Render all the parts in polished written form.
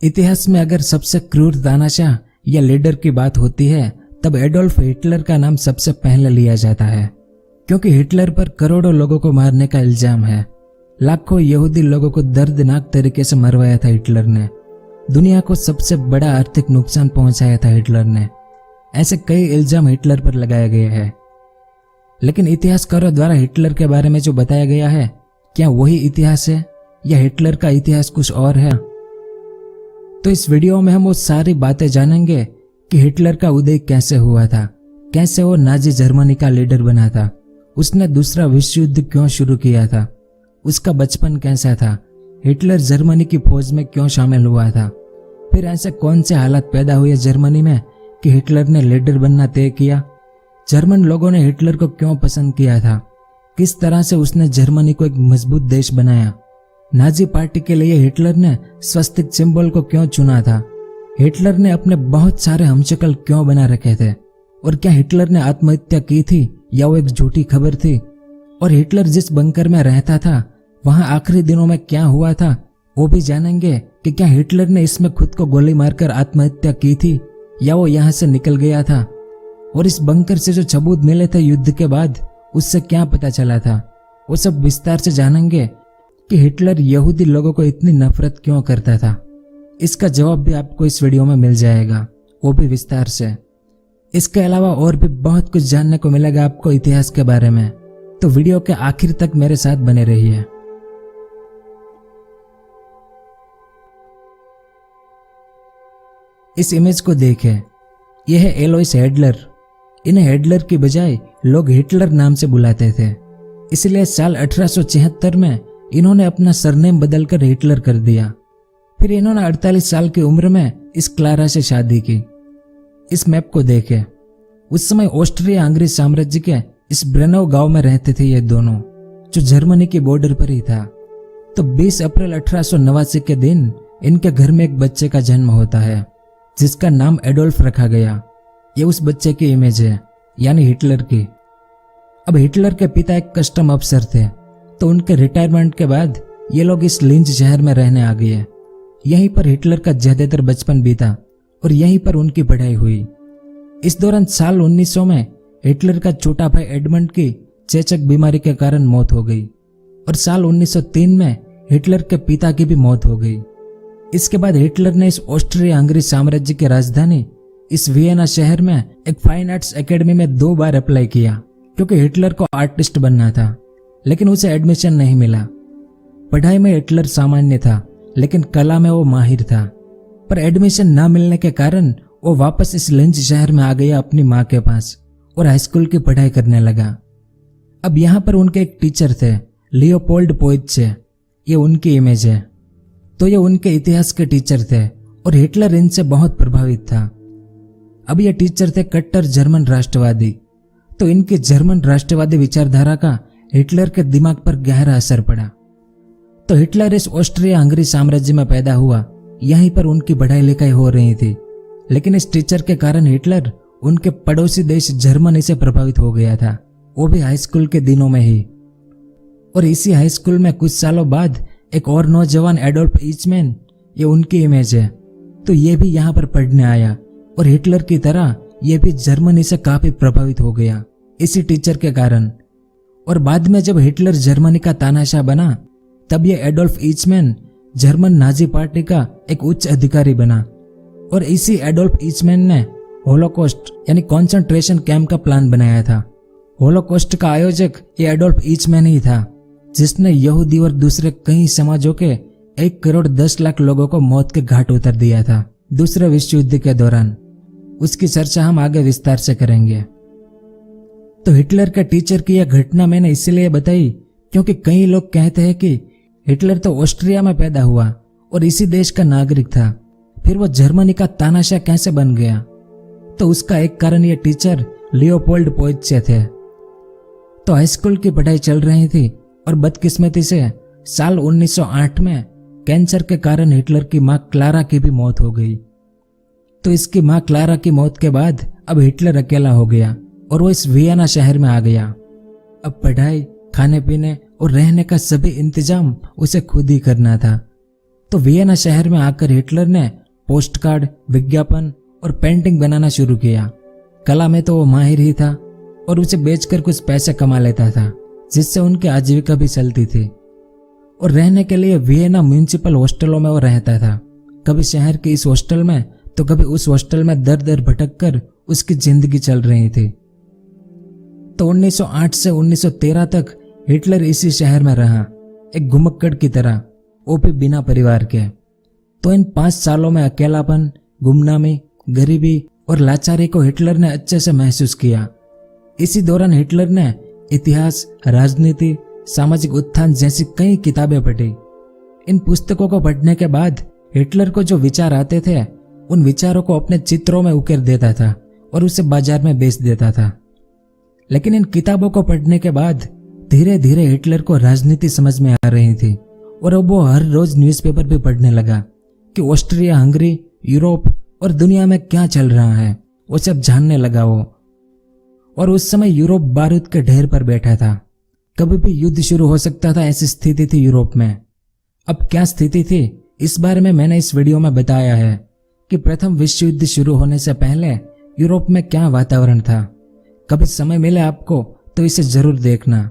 इतिहास में अगर सबसे क्रूर तानाशाह या लीडर की बात होती है तब एडोल्फ हिटलर का नाम सबसे पहले लिया जाता है, क्योंकि हिटलर पर करोड़ों लोगों को मारने का इल्जाम है। लाखों यहूदी लोगों को दर्दनाक तरीके से मरवाया था हिटलर ने। दुनिया को सबसे बड़ा आर्थिक नुकसान पहुंचाया था हिटलर ने। ऐसे कई इल्जाम हिटलर पर लगाए गए हैं। लेकिन इतिहासकारों द्वारा हिटलर के बारे में जो बताया गया है, क्या वही इतिहास है या हिटलर का इतिहास कुछ और है? तो इस वीडियो में हम वो सारी बातें जानेंगे कि हिटलर का उदय कैसे हुआ था, कैसे वो नाजी जर्मनी का लीडर बना था, उसने दूसरा विश्व युद्ध क्यों शुरू किया था, उसका बचपन कैसा था, हिटलर जर्मनी की फौज में क्यों शामिल हुआ था, फिर ऐसे कौन से हालात पैदा हुए जर्मनी में कि हिटलर ने लीडर बनना तय किया, जर्मन लोगों ने हिटलर को क्यों पसंद किया था, किस तरह से उसने जर्मनी को एक मजबूत देश बनाया, नाजी पार्टी के लिए हिटलर ने स्वस्तिक सिंबल को क्यों चुना था, हिटलर ने अपने बहुत सारे हमशक्ल क्यों बना रखे थे, और क्या हिटलर ने आत्महत्या की थी या वो एक झूठी खबर थी, और हिटलर जिस बंकर में रहता था वहां आखिरी दिनों में क्या हुआ था वो भी जानेंगे कि क्या हिटलर ने इसमें खुद को गोली मारकर आत्महत्या की थी या वो यहां से निकल गया था, और इस बंकर से जो सबूत मिले थे युद्ध के बाद उससे क्या पता चला था, वो सब विस्तार से जानेंगे कि हिटलर यहूदी लोगों को इतनी नफरत क्यों करता था। इसका जवाब भी आपको इस वीडियो में मिल जाएगा, वो भी विस्तार से। इसके अलावा और भी बहुत कुछ जानने को मिलेगा आपको इतिहास के बारे में, तो वीडियो के आखिर तक मेरे साथ बने रहिए। इस इमेज को देखें, यह है एलोइस हिटलर। इन्हें हिटलर की बजाय लोग हिटलर नाम से बुलाते थे, इसलिए साल 1876 में इन्होंने अपना सरनेम बदलकर हिटलर कर दिया। फिर इन्होंने 48 साल की उम्र में इस क्लारा से शादी की। इस मैप को देखें, उस समय ऑस्ट्रिया हंगरी साम्राज्य के इस ब्रेनोव गांव में रहते थे ये दोनों, जो जर्मनी की बॉर्डर पर ही था। तो 20 अप्रैल 1889 के दिन इनके घर में एक बच्चे का जन्म होता है जिसका नाम एडोल्फ रखा गया। ये उस बच्चे की इमेज है, यानी हिटलर की। अब हिटलर के पिता एक कस्टम अफसर थे, तो उनके रिटायरमेंट के बाद ये लोग इस लिंच शहर में रहने आ गए। यहीं पर हिटलर का ज्यादातर बचपन बीता और यहीं पर उनकी पढ़ाई हुई। इस दौरान साल 1900 में हिटलर का छोटा भाई एडमंड की चेचक बीमारी के कारण मौत हो गई, और साल 1903 में हिटलर के पिता की भी मौत हो गई। इसके बाद हिटलर ने इस ऑस्ट्रिया हंगरी साम्राज्य की राजधानी इस वियना शहर में एक फाइन आर्ट्स एकेडमी में 2 बार अप्लाई किया, क्योंकि हिटलर को आर्टिस्ट बनना था, लेकिन उसे एडमिशन नहीं मिला। पढ़ाई में हिटलर सामान्य था, लेकिन कला में वो माहिर था। पर एडमिशन न मिलने के कारण वो वापस इस लिंच शहर में आ गया अपनी माँ के पास और हाईस्कूल की पढ़ाई करने लगा। अब यहाँ पर उनके एक टीचर थे, लियोपोल्ड पोइत्जे। ये उनकी इमेज है। तो ये उनके इतिहास के टीचर थे और हिटलर इनसे बहुत प्रभावित था। अब ये टीचर थे कट्टर जर्मन राष्ट्रवादी, तो इनकी जर्मन राष्ट्रवादी विचारधारा का हिटलर के दिमाग पर गहरा असर पड़ा। तो हिटलर इस ऑस्ट्रिया हंगरी साम्राज्य में पैदा हुआ, यहीं पर उनकी पढ़ाई लिखाई हो रही थी, लेकिन इस टीचर के कारण हिटलर उनके पड़ोसी देश जर्मनी से प्रभावित हो गया था, वो भी हाई स्कूल के दिनों में ही। और इसी हाई स्कूल में कुछ सालों बाद एक और नौजवान एडोल्फ ईचमैन, ये उनकी इमेज है, तो ये भी यहाँ पर पढ़ने आया और हिटलर की तरह ये भी जर्मनी से काफी प्रभावित हो गया इसी टीचर के कारण। और बाद में जब हिटलर जर्मनी का तानाशाह बना, तब ये Adolf Eichmann German Nazi party का एक उच्च अधिकारी बना, और इसी एडोल्फ ईचमैन ने होलोकॉस्ट यानी कॉन्सेंट्रेशन कैंप का प्लान बनाया था। होलोकॉस्ट का आयोजक ये एडोल्फ ईचमैन ही था, जिसने यहूदी और दूसरे कई समाजों के 1,10,00,000 लोगों को मौत के घाट उतर दिया था दूसरे विश्व युद्ध के दौरान। उसकी चर्चा हम आगे विस्तार से करेंगे। तो हिटलर के टीचर की यह घटना मैंने इसलिए बताई क्योंकि कई लोग कहते हैं कि हिटलर तो ऑस्ट्रिया में पैदा हुआ और इसी देश का नागरिक था, फिर वो जर्मनी का तानाशाह कैसे बन गया? तो उसका एक कारण ये टीचर लियोपोल्ड पोइत्जे थे। तो हाई स्कूल की पढ़ाई चल रही थी और बदकिस्मती से साल 1908 में कैंसर के कारण हिटलर की मां क्लारा की भी मौत हो गई। तो इसकी मां क्लारा की मौत के बाद अब हिटलर अकेला हो गया और वो इस वियना शहर में आ गया। अब पढ़ाई, खाने पीने और रहने का सभी इंतजाम उसे खुद ही करना था। तो वियना शहर में आकर हिटलर ने पोस्ट कार्ड, विज्ञापन और पेंटिंग बनाना शुरू किया। कला में तो वो माहिर ही था और उसे बेचकर कुछ पैसे कमा लेता था, जिससे उनकी आजीविका भी चलती थी। और रहने के लिए वियना म्यूनिसिपल हॉस्टलों में वो रहता था, कभी शहर के इस हॉस्टल में तो कभी उस हॉस्टल में दर दर भटक कर उसकी जिंदगी चल रही थी। तो 1908 से 1913 तक हिटलर इसी शहर में रहा, एक घुमक्कड़ की तरह, वो भी बिना परिवार के। तो इन 5 सालों में अकेलापन, गुमनामी, गरीबी और लाचारी को हिटलर ने अच्छे से महसूस किया। इसी दौरान हिटलर ने इतिहास, राजनीति, सामाजिक उत्थान जैसी कई किताबें पढ़ी। इन पुस्तकों को पढ़ने के बाद हिटलर को जो विचार आते थे, उन विचारों को अपने चित्रों में उकेर देता था और उसे बाजार में बेच देता था। लेकिन इन किताबों को पढ़ने के बाद धीरे धीरे हिटलर को राजनीति समझ में आ रही थी और अब वो हर रोज न्यूज़पेपर भी पढ़ने लगा कि ऑस्ट्रिया, हंगरी, यूरोप और दुनिया में क्या चल रहा है, वो सब जानने लगा वो। और उस समय यूरोप बारूद के ढेर पर बैठा था, कभी भी युद्ध शुरू हो सकता था, ऐसी स्थिति थी यूरोप में। अब क्या स्थिति थी, इस बारे में मैंने इस वीडियो में बताया है कि प्रथम विश्व युद्ध शुरू होने से पहले यूरोप में क्या वातावरण था। कभी समय मिले आपको तो इसे जरूर देखना।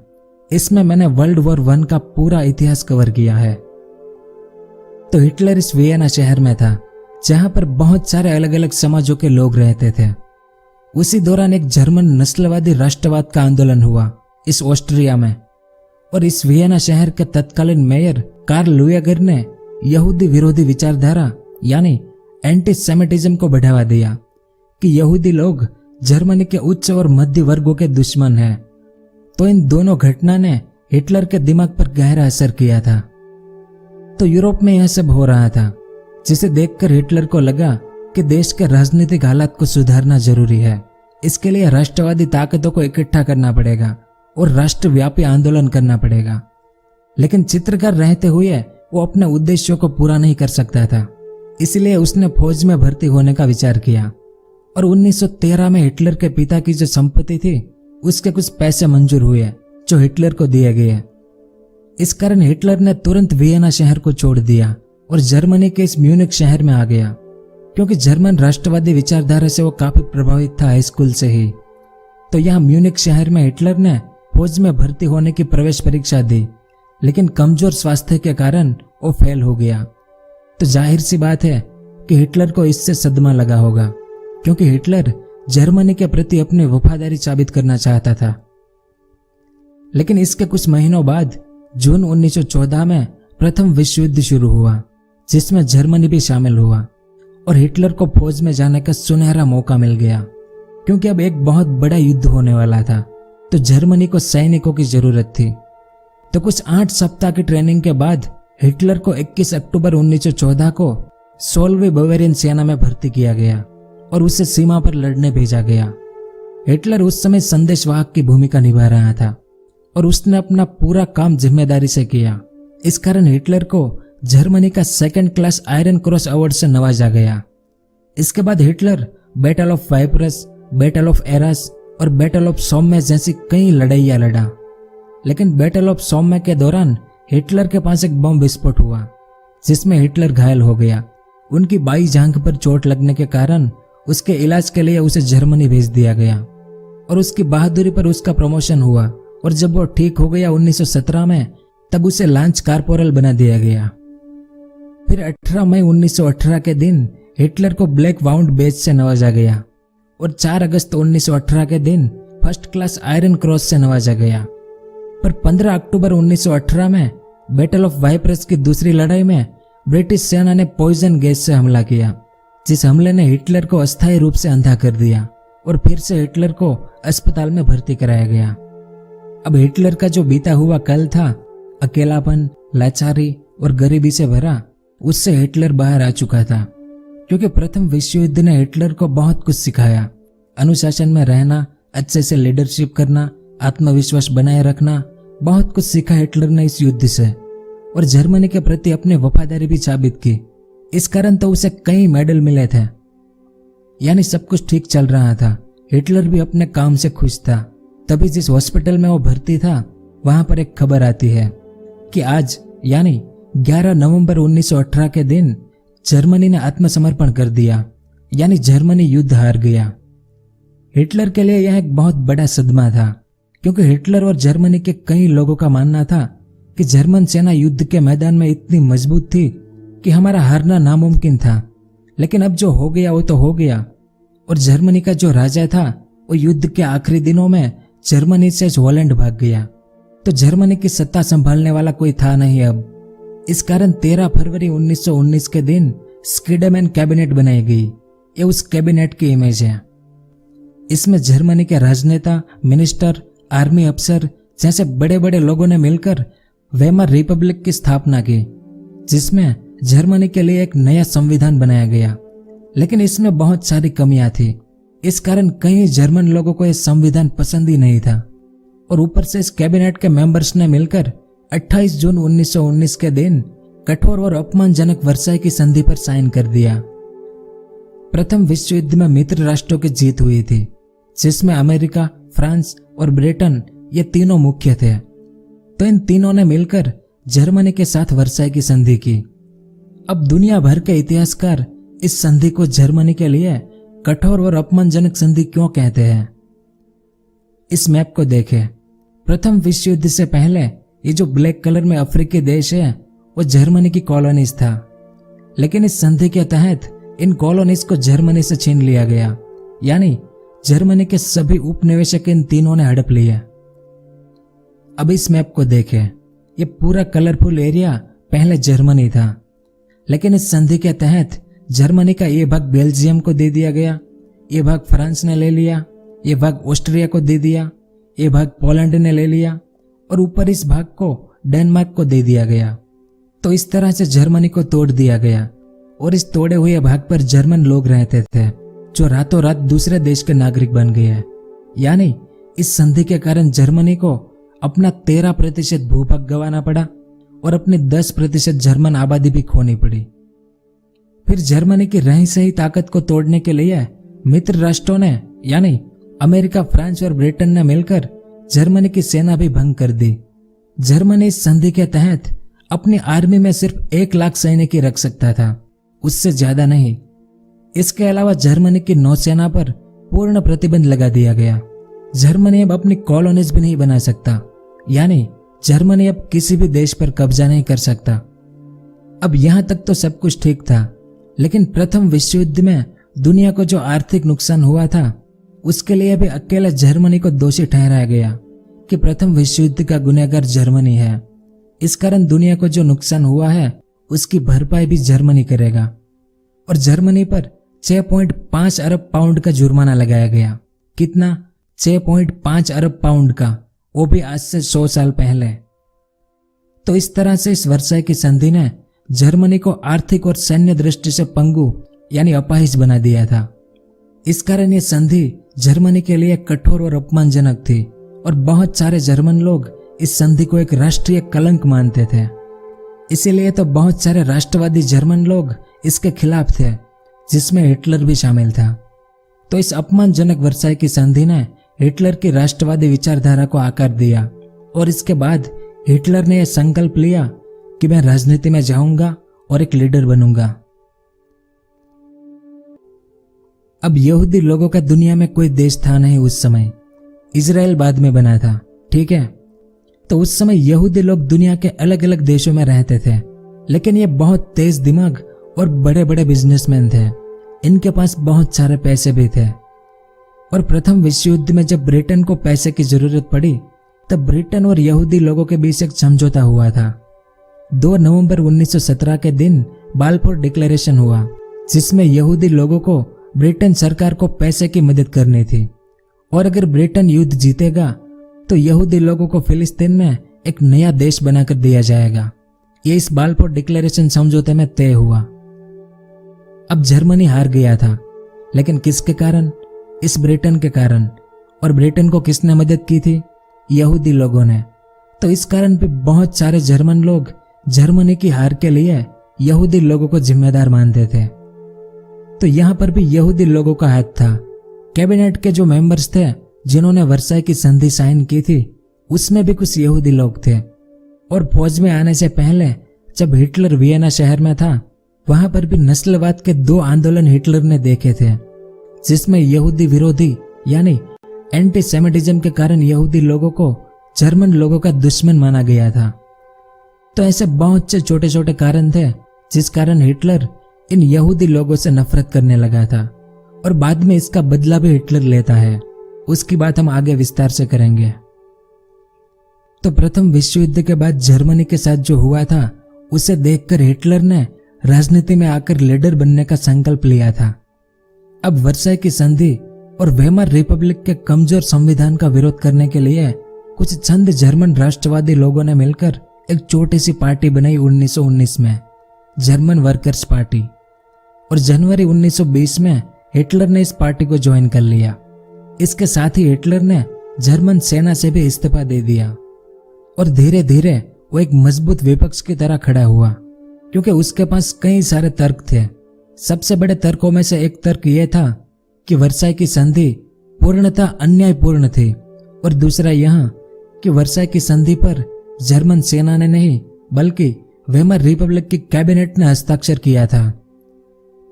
इसमें मैंने वर्ल्ड वॉर 1 का पूरा इतिहास कवर किया है। तो हिटलर इस वियना शहर में था, जहां पर बहुत सारे अलग अलग समाजों के लोग रहते थे। उसी दौरान एक जर्मन नस्लवादी राष्ट्रवाद का आंदोलन हुआ इस ऑस्ट्रिया में, और इस वियना शहर के तत्कालीन मेयर कार्ल लुयगर ने यहूदी विरोधी विचारधारा यानी एंटीसेमिटिज्म को बढ़ावा दिया कि यहूदी लोग जर्मनी के उच्च और मध्य वर्गों के दुश्मन हैं। तो इन दोनों घटना ने हिटलर के दिमाग पर गहरा असर किया था। तो यूरोप में यह सब हो रहा था, जिसे देखकर हिटलर को लगा कि देश के राजनीतिक हालात को सुधारना जरूरी है। इसके लिए राष्ट्रवादी ताकतों को इकट्ठा करना पड़ेगा और राष्ट्रव्यापी आंदोलन करना पड़ेगा। लेकिन चित्रकार रहते हुए वो अपने उद्देश्यों को पूरा नहीं कर सकता था, इसलिए उसने फौज में भर्ती होने का विचार किया। और 1913 में हिटलर के पिता की जो संपत्ति थी, उसके कुछ पैसे मंजूर हुए जो हिटलर को दिए गए। इस कारण हिटलर ने तुरंत वियना शहर को छोड़ दिया और जर्मनी के इस म्यूनिख शहर में आ गया, क्योंकि जर्मन राष्ट्रवादी विचारधारा से वो काफी प्रभावित था हाई स्कूल से ही। तो यहाँ म्यूनिख शहर में हिटलर ने फौज में भर्ती होने की प्रवेश परीक्षा दी, लेकिन कमजोर स्वास्थ्य के कारण वो फेल हो गया। तो जाहिर सी बात है कि हिटलर को इससे सदमा लगा होगा, क्योंकि हिटलर जर्मनी के प्रति अपनी वफादारी साबित करना चाहता था। लेकिन इसके कुछ महीनों बाद जून 1914 में प्रथम विश्व युद्ध शुरू हुआ, जिसमें जर्मनी भी शामिल हुआ, और हिटलर को फौज में जाने का सुनहरा मौका मिल गया, क्योंकि अब एक बहुत बड़ा युद्ध होने वाला था। तो जर्मनी को सैनिकों की जरूरत थी। तो कुछ 8 सप्ताह की ट्रेनिंग के बाद हिटलर को 21 अक्टूबर 1914 को 16वीं बवेरियन सेना में भर्ती किया गया और उसे सीमा पर लड़ने भेजा गया। हिटलर उस समय संदेशवाहक की भूमिका निभा रहा था और उसने अपना पूरा काम जिम्मेदारी से किया। इस कारण हिटलर को जर्मनी का 2nd class iron cross award से नवाजा गया। इसके बाद Hitler battle of Ypres, battle of Arras और बैटल ऑफ सोmme जैसी कई लड़ाइयां लड़ा। लेकिन बैटल ऑफ सोmme के दौरान हिटलर के पास एक बम विस्फोट हुआ, जिसमें हिटलर घायल हो गया। उनकी बाई जांघ पर चोट लगने के कारण उसके इलाज के लिए उसे जर्मनी भेज दिया गया और उसकी बहादुरी पर उसका प्रमोशन हुआ। और जब वो ठीक हो गया 1917 में, तब उसे लांच कार्पोरल बना दिया गया। फिर 18 मई 1918 के दिन हिटलर को ब्लैक वाउंड बेज से नवाजा गया और 4 अगस्त 1918 के दिन 1st क्लास आयरन क्रॉस से नवाजा गया। पर 15 अक्टूबर 1918 में बैटल ऑफ वाइपरस की दूसरी लड़ाई में ब्रिटिश सेना ने पॉइजन गैस से हमला किया, जिस हमले ने हिटलर को अस्थायी रूप से अंधा कर दिया और फिर से हिटलर को अस्पताल में भर्ती कराया गया। अब हिटलर का जो बीता हुआ कल था, अकेलापन, लाचारी और गरीबी से भरा, उससे हिटलर बाहर आ चुका था, क्योंकि प्रथम विश्व युद्ध ने हिटलर को बहुत कुछ सिखाया। अनुशासन में रहना, अच्छे से लीडरशिप करना, आत्मविश्वास बनाए रखना, बहुत कुछ सीखा हिटलर ने इस युद्ध से, और जर्मनी के प्रति अपनी वफादारी भी साबित की। इस कारण तो उसे कई मेडल मिले थे। यानी सब कुछ ठीक चल रहा था, हिटलर भी अपने काम से खुश था। तभी जिस हॉस्पिटल में वो भर्ती था, वहां पर एक खबर आती है कि आज यानी 11 नवंबर 1918 के दिन जर्मनी ने आत्मसमर्पण कर दिया, यानी जर्मनी युद्ध हार गया। हिटलर के लिए यह एक बहुत बड़ा सदमा था, क्योंकि हिटलर और जर्मनी के कई लोगों का मानना था कि जर्मन सेना युद्ध के मैदान में इतनी मजबूत थी कि हमारा हारना नामुमकिन था। लेकिन अब जो हो गया वो तो हो गया, और जर्मनी का जो राजा था वो युद्ध के आखिरी दिनों में जर्मनी से हॉलैंड भाग गया, तो जर्मनी की सत्ता संभालने वाला कोई था नहीं अब। इस कारण 13 फरवरी 1919 के दिन स्कीडेमैन कैबिनेट बनाई गई। ये उस कैबिनेट की इमेज है। इसमें जर्मनी के राजनेता, मिनिस्टर, आर्मी अफसर जैसे बड़े बड़े लोगों ने मिलकर वेमर रिपब्लिक की स्थापना की, जिसमें जर्मनी के लिए एक नया संविधान बनाया गया। लेकिन इसमें बहुत सारी कमियां थी। इस कारण कई जर्मन लोगों को यह संविधान पसंद ही नहीं था, और ऊपर से इस कैबिनेट के मेंबर्स ने मिलकर 28 जून 1919 के दिन कठोर और अपमानजनक वर्साई की संधि पर साइन कर दिया। प्रथम विश्व युद्ध में मित्र राष्ट्रों की जीत हुई थी, जिसमें अमेरिका, फ्रांस और ब्रिटेन ये तीनों मुख्य थे। तो इन तीनों ने मिलकर जर्मनी के साथ वर्साई की संधि की। अब दुनिया भर के इतिहासकार इस संधि को जर्मनी के लिए कठोर और अपमानजनक संधि क्यों कहते हैं? इस मैप को देखें। प्रथम विश्व युद्ध से पहले ये जो ब्लैक कलर में अफ्रीकी देश है वो जर्मनी की कॉलोनीज था, लेकिन इस संधि के तहत इन कॉलोनीज को जर्मनी से छीन लिया गया, यानी जर्मनी के सभी उपनिवेशक इन तीनों ने हड़प लिया। अब इस मैप को देखें। ये पूरा कलरफुल एरिया पहले जर्मनी था, लेकिन इस संधि के तहत जर्मनी का ये भाग बेल्जियम को दे दिया गया, ये भाग फ्रांस ने ले लिया, ये भाग ऑस्ट्रिया को दे दिया, ये भाग पोलैंड ने ले लिया, और ऊपर इस भाग को डेनमार्क को दे दिया गया। तो इस तरह से जर्मनी को तोड़ दिया गया, और इस तोड़े हुए भाग पर जर्मन लोग रहते थे, जो रातों रात दूसरे देश के नागरिक बन गए हैं। यानी इस संधि के कारण जर्मनी को अपना 13% भूभाग गंवाना पड़ा, और अपनी 10% जर्मन आबादी भी खोनी पड़ी। फिर जर्मनी की रही सही ताकत को तोड़ने के लिए मित्र राष्ट्रों ने, यानी अमेरिका, फ्रांस और ब्रिटेन ने मिलकर जर्मनी की सेना भी भंग कर दी। जर्मनी इस संधि के तहत अपनी आर्मी में सिर्फ 1 लाख सैनिक ही रख सकता था, उससे ज्यादा नहीं। इसके अलावा जर्मनी की नौसेना पर पूर्ण प्रतिबंध लगा दिया गया। जर्मनी अब अपनी कॉलोनीज भी नहीं बना सकता, यानी जर्मनी अब किसी भी देश पर कब्जा नहीं कर सकता। अब यहां तक तो सब कुछ ठीक था, लेकिन प्रथम विश्व युद्ध में दुनिया को जो आर्थिक नुकसान हुआ था, उसके लिए भी अकेला जर्मनी को दोषी ठहराया गया कि प्रथम विश्व युद्ध का गुनहगार जर्मनी है। इस कारण दुनिया को जो नुकसान हुआ है उसकी भरपाई भी जर्मनी करेगा, और जर्मनी पर 6.5 अरब पाउंड का जुर्माना लगाया गया। कितना? 6.5 अरब पाउंड का, वो भी आज से 100 साल पहले। तो इस तरह से इस वर्साई की संधि ने जर्मनी को आर्थिक और सैन्य दृष्टि से पंगु, यानी अपाहिज बना दिया था। इस कारण ये संधि जर्मनी के लिए कठोर और अपमानजनक थी, और बहुत सारे जर्मन लोग इस संधि को एक राष्ट्रीय कलंक मानते थे। इसीलिए तो बहुत सारे राष्ट्रवादी जर्मन लोग इसके खिलाफ थे, जिसमें हिटलर भी शामिल था। तो इस अपमानजनक वर्साई की संधि ने हिटलर की राष्ट्रवादी विचारधारा को आकार दिया, और इसके बाद हिटलर ने यह संकल्प लिया कि मैं राजनीति में जाऊंगा और एक लीडर बनूंगा। अब यहूदी लोगों का दुनिया में कोई देश था नहीं उस समय, इजराइल बाद में बना था, ठीक है। तो उस समय यहूदी लोग दुनिया के अलग अलग देशों में रहते थे, लेकिन ये बहुत तेज दिमाग और बड़े बड़े बिजनेसमैन थे। इनके पास बहुत सारे पैसे भी थे, और प्रथम विश्व युद्ध में जब ब्रिटेन को पैसे की जरूरत पड़ी, तब ब्रिटेन और यहूदी लोगों के बीच एक समझौता हुआ था। 2 नवंबर 1917 के दिन बाल्फोर डिक्लेरेशन हुआ, जिसमें यहूदी लोगों को ब्रिटेन सरकार को पैसे की मदद करनी थी, और अगर ब्रिटेन युद्ध जीतेगा तो यहूदी लोगों को फिलिस्तीन में एक नया देश बनाकर दिया जाएगा। ये इस बाल्फोर डिक्लेरेशन समझौते में तय हुआ। अब जर्मनी हार गया था, लेकिन किसके कारण? इस ब्रिटेन के कारण। और ब्रिटेन को किसने मदद की थी? यहूदी लोगों ने। तो इस कारण भी बहुत सारे जर्मन लोग जर्मनी की हार के लिए यहूदी लोगों को जिम्मेदार मानते थे। तो यहां पर भी यहूदी लोगों का हाथ था। कैबिनेट के जो मेंबर्स थे जिन्होंने वर्साई की संधि साइन की थी, उसमें भी कुछ यहूदी लोग थे, और फौज में आने से पहले जब हिटलर वियना शहर में था, वहां पर भी नस्लवाद के 2 आंदोलन हिटलर ने देखे थे, जिसमें यहूदी विरोधी यानी एंटीसेमिटिज्म के कारण यहूदी लोगों को जर्मन लोगों का दुश्मन माना गया था। तो ऐसे बहुत से छोटे छोटे कारण थे जिस कारण हिटलर इन यहूदी लोगों से नफरत करने लगा था, और बाद में इसका बदला भी हिटलर लेता है। उसकी बात हम आगे विस्तार से करेंगे। तो प्रथम विश्व युद्ध के बाद जर्मनी के साथ जो हुआ था, उसे देखकर हिटलर ने राजनीति में आकर लीडर बनने का संकल्प लिया था। अब वर्साई की संधि और वेमर रिपब्लिक के कमजोर संविधान का विरोध करने के लिए कुछ चंद जर्मन राष्ट्रवादी लोगों ने मिलकर एक छोटी सी पार्टी बनाई 1919 में, जर्मन वर्कर्स पार्टी। और जनवरी 1920 में हिटलर ने इस पार्टी को ज्वाइन कर लिया। इसके साथ ही हिटलर ने जर्मन सेना से भी इस्तीफा दे दिया और धीरे धीरे वो एक मजबूत विपक्ष की तरह खड़ा हुआ, क्योंकि उसके पास कई सारे तर्क थे। सबसे बड़े तर्कों में से एक तर्क यह था कि वर्साई की संधि पूर्णतः अन्यायपूर्ण थी, और दूसरा यह कि वर्साई की संधि पर जर्मन सेना ने नहीं बल्कि वेमर रिपब्लिक की कैबिनेट ने हस्ताक्षर किया था।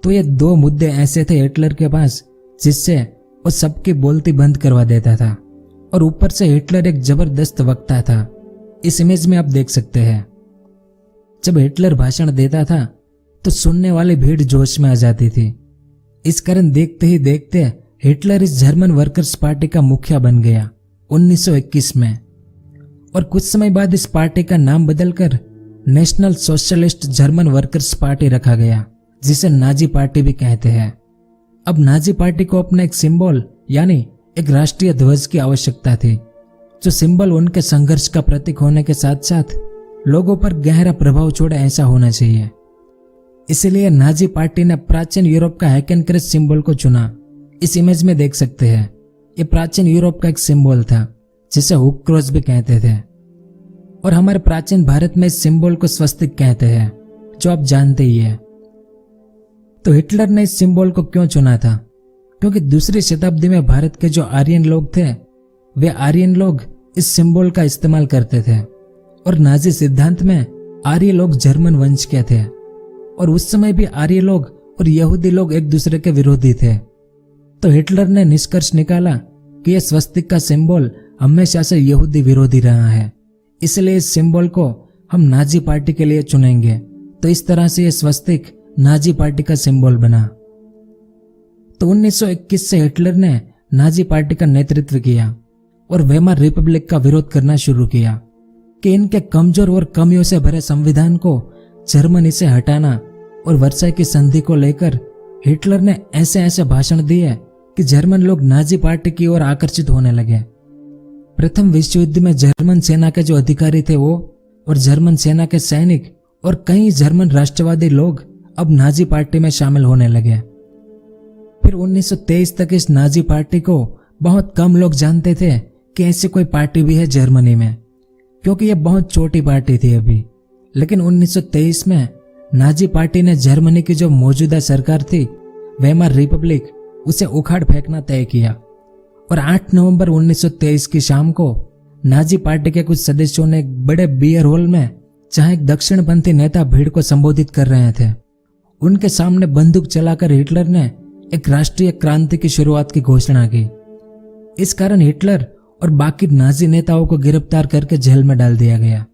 तो ये 2 मुद्दे ऐसे थे हिटलर के पास जिससे वो सबकी बोलती बंद करवा देता था, और ऊपर से हिटलर एक जबरदस्त वक्ता था। इस इमेज में आप देख सकते हैं, जब हिटलर भाषण देता था तो सुनने वाली भीड़ जोश में आ जाती थी। इस कारण देखते ही देखते हिटलर इस जर्मन वर्कर्स पार्टी का मुखिया बन गया 1921 में, और कुछ समय बाद इस पार्टी का नाम बदलकर national socialist German workers party रखा गया, जिसे नाजी पार्टी भी कहते हैं। अब नाजी पार्टी को अपना एक सिंबल यानी एक राष्ट्रीय ध्वज की आवश्यकता थी, जो सिंबल उनके संघर्ष का प्रतीक होने के साथ साथ लोगों पर गहरा प्रभाव छोड़े ऐसा होना चाहिए। इसलिए नाजी पार्टी ने प्राचीन यूरोप का हैकेनक्रेस सिंबल को चुना। इस इमेज में देख सकते हैं, ये प्राचीन यूरोप का एक सिंबल था जिसे हुक क्रॉस भी कहते थे, और हमारे प्राचीन भारत में इस सिंबल को स्वस्तिक कहते हैं, जो आप जानते ही है। तो हिटलर ने इस सिंबल को क्यों चुना था? क्योंकि दूसरी शताब्दी में भारत के जो आर्यन लोग थे, वे आर्यन लोग इस सिंबल का इस्तेमाल करते थे, और नाजी सिद्धांत में आर्य लोग जर्मन वंश के थे, और उस समय भी आर्य लोग और यहूदी लोग एक दूसरे के विरोधी थे। तो हिटलर ने निष्कर्ष निकाला कि यह स्वस्तिक का सिंबल हमेशा से यहूदी विरोधी रहा है, इसलिए इस सिंबल को हम नाजी पार्टी के लिए चुनेंगे। तो इस तरह से यह स्वस्तिक नाजी पार्टी का सिंबल बना। तो 1921 से हिटलर ने नाजी पार्टी का नेतृत्व किया और वेमर रिपब्लिक का विरोध करना शुरू किया कि इनके कमजोर और कमियों से भरे संविधान को जर्मनी से हटाना। और वर्साई की संधि को लेकर हिटलर ने ऐसे ऐसे भाषण दिए कि जर्मन लोग नाजी पार्टी की ओर आकर्षित होने लगे। प्रथम विश्व युद्ध में जर्मन सेना के जो अधिकारी थे वो और जर्मन सेना के सैनिक और कई जर्मन राष्ट्रवादी लोग अब नाजी पार्टी में शामिल होने लगे। फिर 1923 तक इस नाजी पार्टी को बहुत कम लोग जानते थे कि ऐसी कोई पार्टी भी है जर्मनी में, क्योंकि यह बहुत छोटी पार्टी थी अभी। लेकिन 1923 में नाजी पार्टी ने जर्मनी की जो मौजूदा सरकार थी वेमर रिपब्लिक, उसे उखाड़ फेंकना तय किया। और 8 नवंबर 1923 की शाम को नाजी पार्टी के कुछ सदस्यों ने एक बड़े बियर हॉल में, जहां एक दक्षिणपंथी नेता भीड़ को संबोधित कर रहे थे, उनके सामने बंदूक चलाकर हिटलर ने एक राष्ट्रीय क्रांति की शुरुआत की घोषणा की। इस कारण हिटलर और बाकी नाजी नेताओं को गिरफ्तार करके जेल में डाल दिया गया।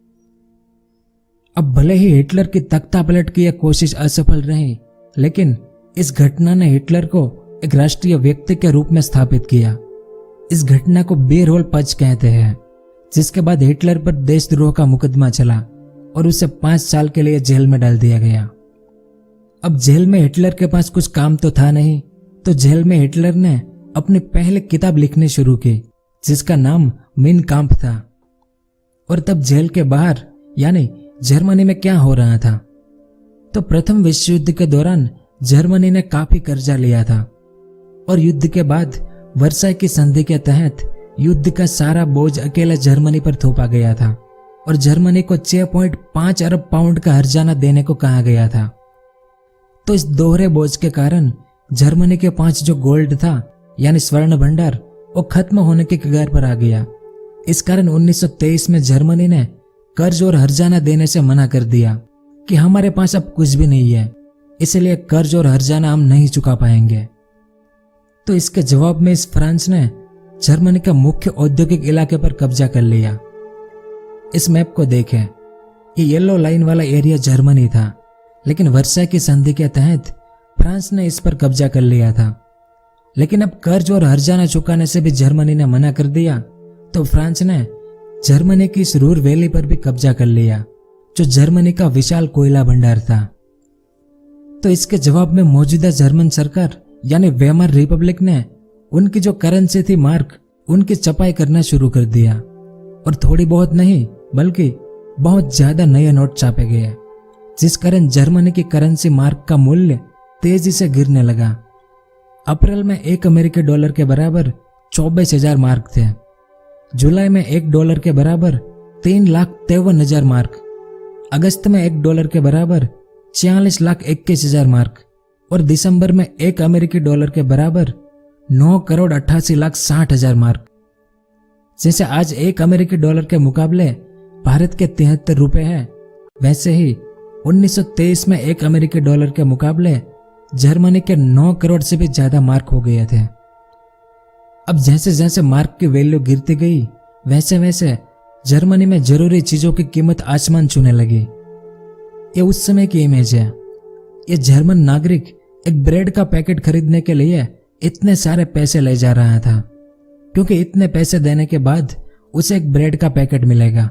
अब भले ही हिटलर की तख्तापलट की यह कोशिश असफल रही, लेकिन इस घटना ने हिटलर को एक राष्ट्रीय व्यक्ति के रूप में स्थापित किया। इस घटना को बियर हॉल पच कहते हैं, जिसके बाद हिटलर पर देशद्रोह का मुकदमा चला और उसे 5 साल के लिए जेल में डाल दिया गया। अब जेल में हिटलर के पास कुछ काम तो था नहीं, तो जेल में हिटलर ने अपनी पहली किताब लिखनी शुरू की, जिसका नाम मीन काम्फ था। और तब जेल के बाहर यानी जर्मनी में क्या हो रहा था? तो प्रथम विश्व युद्ध के दौरान जर्मनी ने काफी कर्जा लिया था, और युद्ध के बाद वर्साई की संधि के तहत युद्ध का सारा बोझ अकेले जर्मनी पर थोपा गया था, और जर्मनी को 6.5 अरब पाउंड का हर्जाना देने को कहा गया था। तो इस दोहरे बोझ के कारण जर्मनी के पास जो गोल्ड था यानी स्वर्ण भंडार, वो खत्म होने के कगार पर आ गया। इस कारण 1923 में जर्मनी ने कर्ज और हर्जाना देने से मना कर दिया कि हमारे पास अब कुछ भी नहीं है, इसलिए कर्ज और हर्जाना हम नहीं चुका पाएंगे। तो इसके जवाब में इस फ्रांस ने जर्मनी का मुख्य औद्योगिक इलाके पर कब्जा कर लिया। इस मैप को देखें, ये येलो लाइन वाला एरिया जर्मनी था, लेकिन वर्साई की संधि के तहत फ्रांस ने इस पर कब्जा कर लिया था। लेकिन अब कर्ज और हर्जाना चुकाने से भी जर्मनी ने मना कर दिया, तो फ्रांस ने जर्मनी की इस रूर वैली पर भी कब्जा कर लिया, जो जर्मनी का विशाल कोयला भंडार था। तो इसके जवाब में मौजूदा जर्मन सरकार यानी वेमर रिपब्लिक ने उनकी जो करेंसी थी मार्क, उनकी छपाई करना शुरू कर दिया, और थोड़ी बहुत नहीं बल्कि बहुत ज्यादा नए नोट छापे गए, जिस कारण जर्मनी की करेंसी मार्क का मूल्य तेजी से गिरने लगा। अप्रैल में $1 के बराबर 24,000 मार्क थे। जुलाई में $1 के बराबर 3,53,000 मार्क, अगस्त में $1 के बराबर 46,21,000 मार्क, और दिसंबर में $1 के बराबर 9,88,60,000 मार्क। जैसे आज $1 के मुकाबले भारत के 73 रुपए है, वैसे ही 1923 में $1 के मुकाबले जर्मनी के 9 करोड़ से भी ज्यादा मार्क हो गए थे। अब जैसे जैसे मार्क की वैल्यू गिरती गई, वैसे वैसे जर्मनी में जरूरी चीजों की कीमत आसमान छूने लगी। ये उस समय की इमेज है। ये जर्मन नागरिक एक ब्रेड का पैकेट खरीदने के लिए इतने सारे पैसे ले जा रहा था, क्योंकि इतने पैसे देने के बाद उसे एक ब्रेड का पैकेट मिलेगा।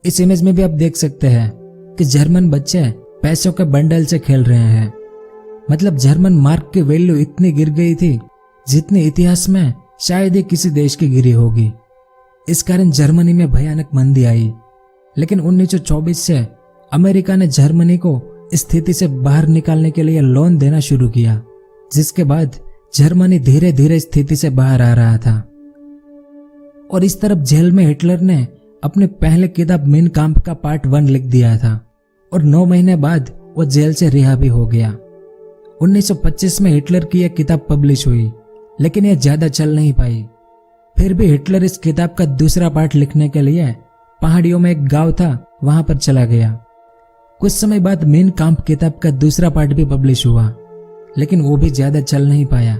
इस इमेज में भी आप देख सकते हैं कि जर्मन बच्चे पैसों के बंडल से खेल रहे हैं। मतलब जर्मन मार्क की वैल्यू इतनी गिर गई थी जितनी इतिहास में शायद ही किसी देश की गिरी होगी। इस कारण जर्मनी में भयानक मंदी आई। लेकिन 1924 से अमेरिका ने जर्मनी को इस स्थिति से बाहर निकालने के लिए लोन देना शुरू किया, जिसके बाद जर्मनी धीरे धीरे स्थिति से बाहर आ रहा था। और इस तरफ जेल में हिटलर ने अपनी पहले किताब मीन काम्फ का पार्ट 1 लिख दिया था, और 9 महीने बाद वो जेल से रिहा भी हो गया। 1925 में हिटलर की यह किताब पब्लिश हुई, लेकिन यह ज्यादा चल नहीं पाई। फिर भी हिटलर इस किताब का दूसरा पार्ट लिखने के लिए पहाड़ियों में एक गांव था, वहां पर चला गया। कुछ समय बाद मीन काम्फ किताब का दूसरा पार्ट भी पब्लिश हुआ, लेकिन वो भी ज्यादा चल नहीं पाया।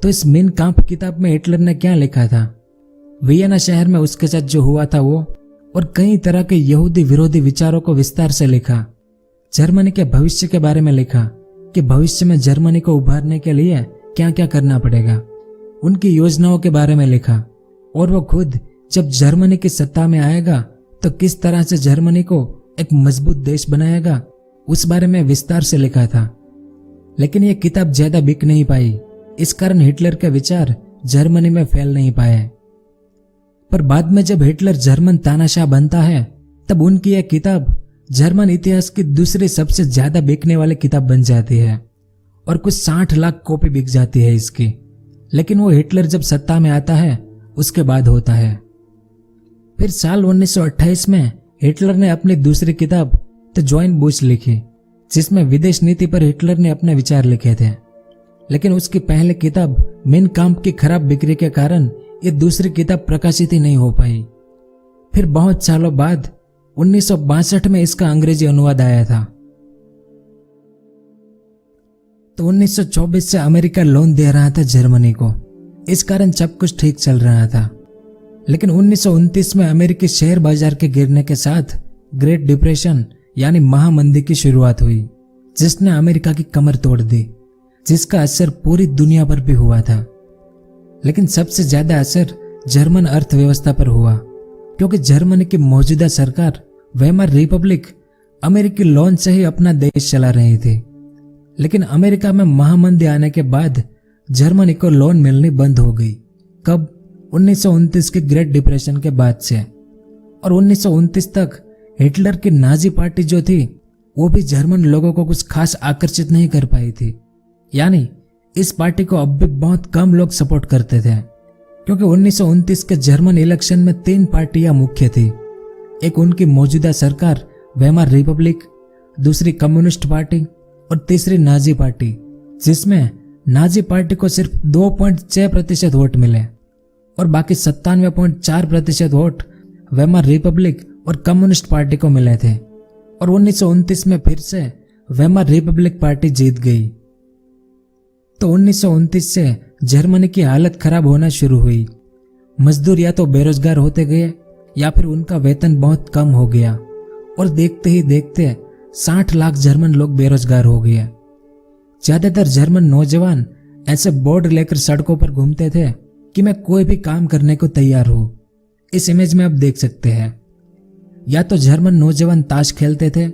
तो इस मीन काम्फ किताब में हिटलर ने क्या लिखा था, वियना शहर में उसके साथ जो हुआ था वो, और कई तरह के यहूदी विरोधी विचारों को विस्तार से लिखा। जर्मनी के भविष्य के बारे में लिखा कि भविष्य में जर्मनी को उभारने के लिए क्या क्या करना पड़ेगा, उनकी योजनाओं के बारे में लिखा, और वो खुद जब जर्मनी की सत्ता में आएगा तो किस तरह से जर्मनी को एक मजबूत देश बनाएगा, उस बारे में विस्तार से लिखा था। लेकिन यह किताब ज्यादा बिक नहीं पाई, इस कारण हिटलर के विचार जर्मनी में फैल नहीं पाए। पर बाद में जब हिटलर जर्मन तानाशाह बनता है, तब उनकी यह किताब जर्मन इतिहास की दूसरी सबसे ज्यादा बिकने वाली किताब बन जाती है, और कुछ 60 लाख कॉपी बिक जाती है इसकी। लेकिन वो हिटलर जब सत्ता में आता है उसके बाद होता है। फिर साल 1928 में हिटलर ने अपनी दूसरी किताब द जॉइंट बुश लिखी, जिसमें विदेश नीति पर हिटलर ने अपने विचार लिखे थे। लेकिन उसकी पहली किताब मीन काम्फ की खराब बिक्री के कारण ये दूसरी किताब प्रकाशित ही नहीं हो पाई। फिर बहुत सालों बाद 1962 में इसका अंग्रेजी अनुवाद आया था। तो 1924 से अमेरिका लोन दे रहा था जर्मनी को, इस कारण सब कुछ ठीक चल रहा था। लेकिन 1929 में अमेरिकी शेयर बाजार के गिरने के साथ ग्रेट डिप्रेशन यानी महामंदी की शुरुआत हुई, जिसने अमेरिका की कमर तोड़ दी, जिसका असर पूरी दुनिया पर भी हुआ था। लेकिन सबसे ज्यादा असर जर्मन अर्थव्यवस्था पर हुआ, क्योंकि जर्मनी की मौजूदा सरकार वेमर रिपब्लिक अमेरिकी लोन से ही अपना देश चला रही थी। लेकिन अमेरिका में महामंदी आने के बाद जर्मनी को लोन मिलनी बंद हो गई। कब? 1929 के ग्रेट डिप्रेशन के बाद से। और 1929 तक हिटलर की नाजी पार्टी जो थी वो भी जर्मन लोगों को कुछ खास आकर्षित नहीं कर पाई थी। यानी इस पार्टी को अब भी बहुत कम लोग सपोर्ट करते थे, क्योंकि 1929 के जर्मन इलेक्शन में 3 पार्टियां मुख्य थी। एक उनकी मौजूदा सरकार वेमर रिपब्लिक, दूसरी कम्युनिस्ट पार्टी और तीसरी नाजी पार्टी, जिसमें नाजी पार्टी को सिर्फ 2.6% वोट मिले और बाकी 97.4% वोट वेमर रिपब्लिक और कम्युनिस्ट पार्टी को मिले थे। और 1929 में फिर से वेमर रिपब्लिक पार्टी जीत गई। तो 1929 से जर्मनी की हालत खराब होना शुरू हुई। मजदूर या तो बेरोजगार होते गए या फिर उनका वेतन बहुत कम हो गया और देखते ही देखते 60 लाख जर्मन लोग बेरोजगार हो गए। ज्यादातर जर्मन नौजवान ऐसे बोर्ड लेकर सड़कों पर घूमते थे कि मैं कोई भी काम करने को तैयार हूं। इस इमेज में आप देख सकते हैं। या तो जर्मन नौजवान ताश खेलते थे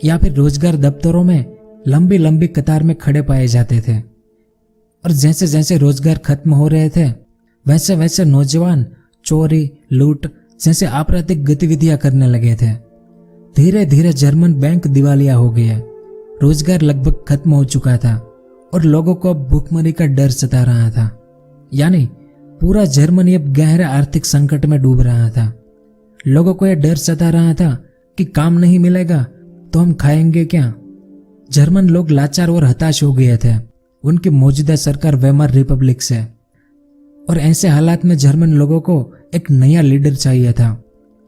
या फिर रोजगार दफ्तरों में लंबी लंबी कतार में खड़े पाए जाते थे। और जैसे जैसे रोजगार खत्म हो रहे थे वैसे वैसे नौजवान चोरी, लूट जैसे आपराधिक गतिविधियां करने लगे थे। धीरे धीरे जर्मन बैंक दिवालिया हो गया। रोजगार लगभग खत्म हो चुका था और लोगों को अब भूखमरी का डर सता रहा था। यानी पूरा जर्मनी अब गहरे आर्थिक संकट में डूब रहा था। लोगों को यह डर सता रहा था कि काम नहीं मिलेगा तो हम खाएंगे क्या। जर्मन लोग लाचार और हताश हो गए थे उनकी मौजूदा सरकार वेमर रिपब्लिक से। और ऐसे हालात में जर्मन लोगों को एक नया लीडर चाहिए था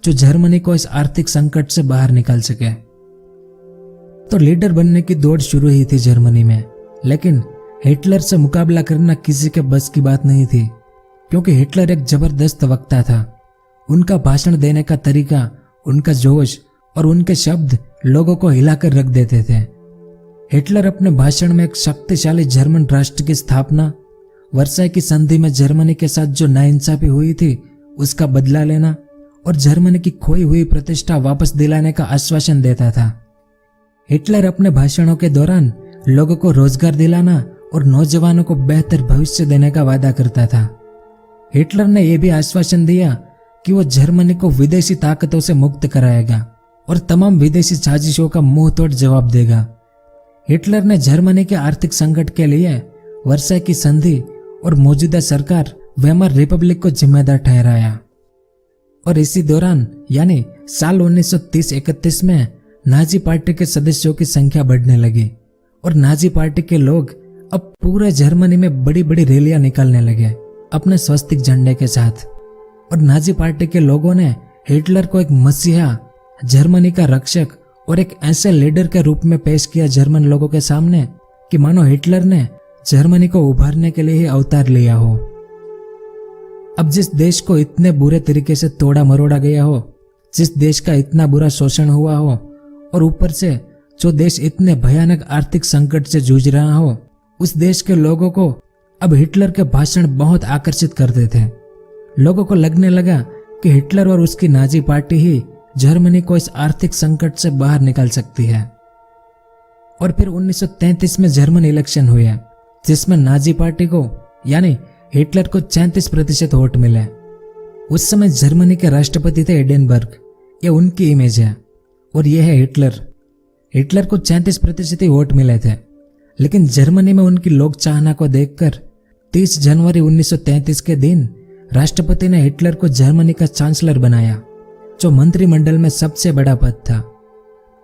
जो जर्मनी को इस आर्थिक संकट से बाहर निकाल सके। तो लीडर बनने की दौड़ शुरू ही थी जर्मनी में, लेकिन हिटलर से मुकाबला करना किसी के बस की बात नहीं थी, क्योंकि हिटलर एक जबरदस्त वक्ता था। उनका भाषण देने का तरीका, उनका जोश और उनके शब्द लोगों को हिलाकर रख देते थे। हिटलर अपने भाषण में एक शक्तिशाली जर्मन राष्ट्र की स्थापना, वर्साई की संधि में जर्मनी के साथ जो नाइंसाफी हुई थी उसका बदला लेना और जर्मनी की खोई हुई प्रतिष्ठा वापस दिलाने का आश्वासन देता था। हिटलर अपने भाषणों के दौरान लोगों को रोजगार दिलाना और नौजवानों को बेहतर भविष्य देने का वादा करता था। हिटलर ने यह भी आश्वासन दिया कि वो जर्मनी को विदेशी ताकतों से मुक्त कराएगा और तमाम विदेशी साजिशों का मुंह तोड़ जवाब देगा। हिटलर ने जर्मनी के आर्थिक संकट के लिए वर्साई की संधि और मौजूदा सरकार वेमर रिपब्लिक को जिम्मेदार ठहराया। और इसी दौरान यानी साल 1930-31 में नाजी पार्टी के सदस्यों की संख्या बढ़ने लगी और नाजी पार्टी के लोग अब पूरे जर्मनी में बड़ी बड़ी रैलियां निकालने लगे अपने स्वस्तिक झंडे के साथ। और नाजी पार्टी के लोगों ने हिटलर को एक मसीहा, जर्मनी का रक्षक और एक ऐसे लीडर के रूप में पेश किया जर्मन लोगों के सामने कि मानो हिटलर ने जर्मनी को उभारने के लिए ही अवतार लिया हो। अब जिस देश को इतने बुरे तरीके से तोड़ा मरोड़ा गया हो, जिस देश का इतना बुरा शोषण हुआ हो और ऊपर से जो देश इतने भयानक आर्थिक संकट से जूझ रहा हो, उस देश के लोगों को अब हिटलर के भाषण बहुत आकर्षित करते थे। लोगों को लगने लगा कि हिटलर और उसकी नाजी पार्टी ही जर्मनी को इस आर्थिक संकट से बाहर निकाल सकती है। और फिर 1933 में जर्मन इलेक्शन हुए जिसमें नाजी पार्टी को यानी हिटलर को 34% वोट मिले। उस समय जर्मनी के राष्ट्रपति थे हिडेनबर्ग, ये उनकी इमेज है और यह है हिटलर। हिटलर को 34% ही वोट मिले थे, लेकिन जर्मनी में उनकी लोक चाहना को देखकर 30 जनवरी 1933 के दिन राष्ट्रपति ने हिटलर को जर्मनी का चांसलर बनाया, जो मंत्रिमंडल में सबसे बड़ा पद था।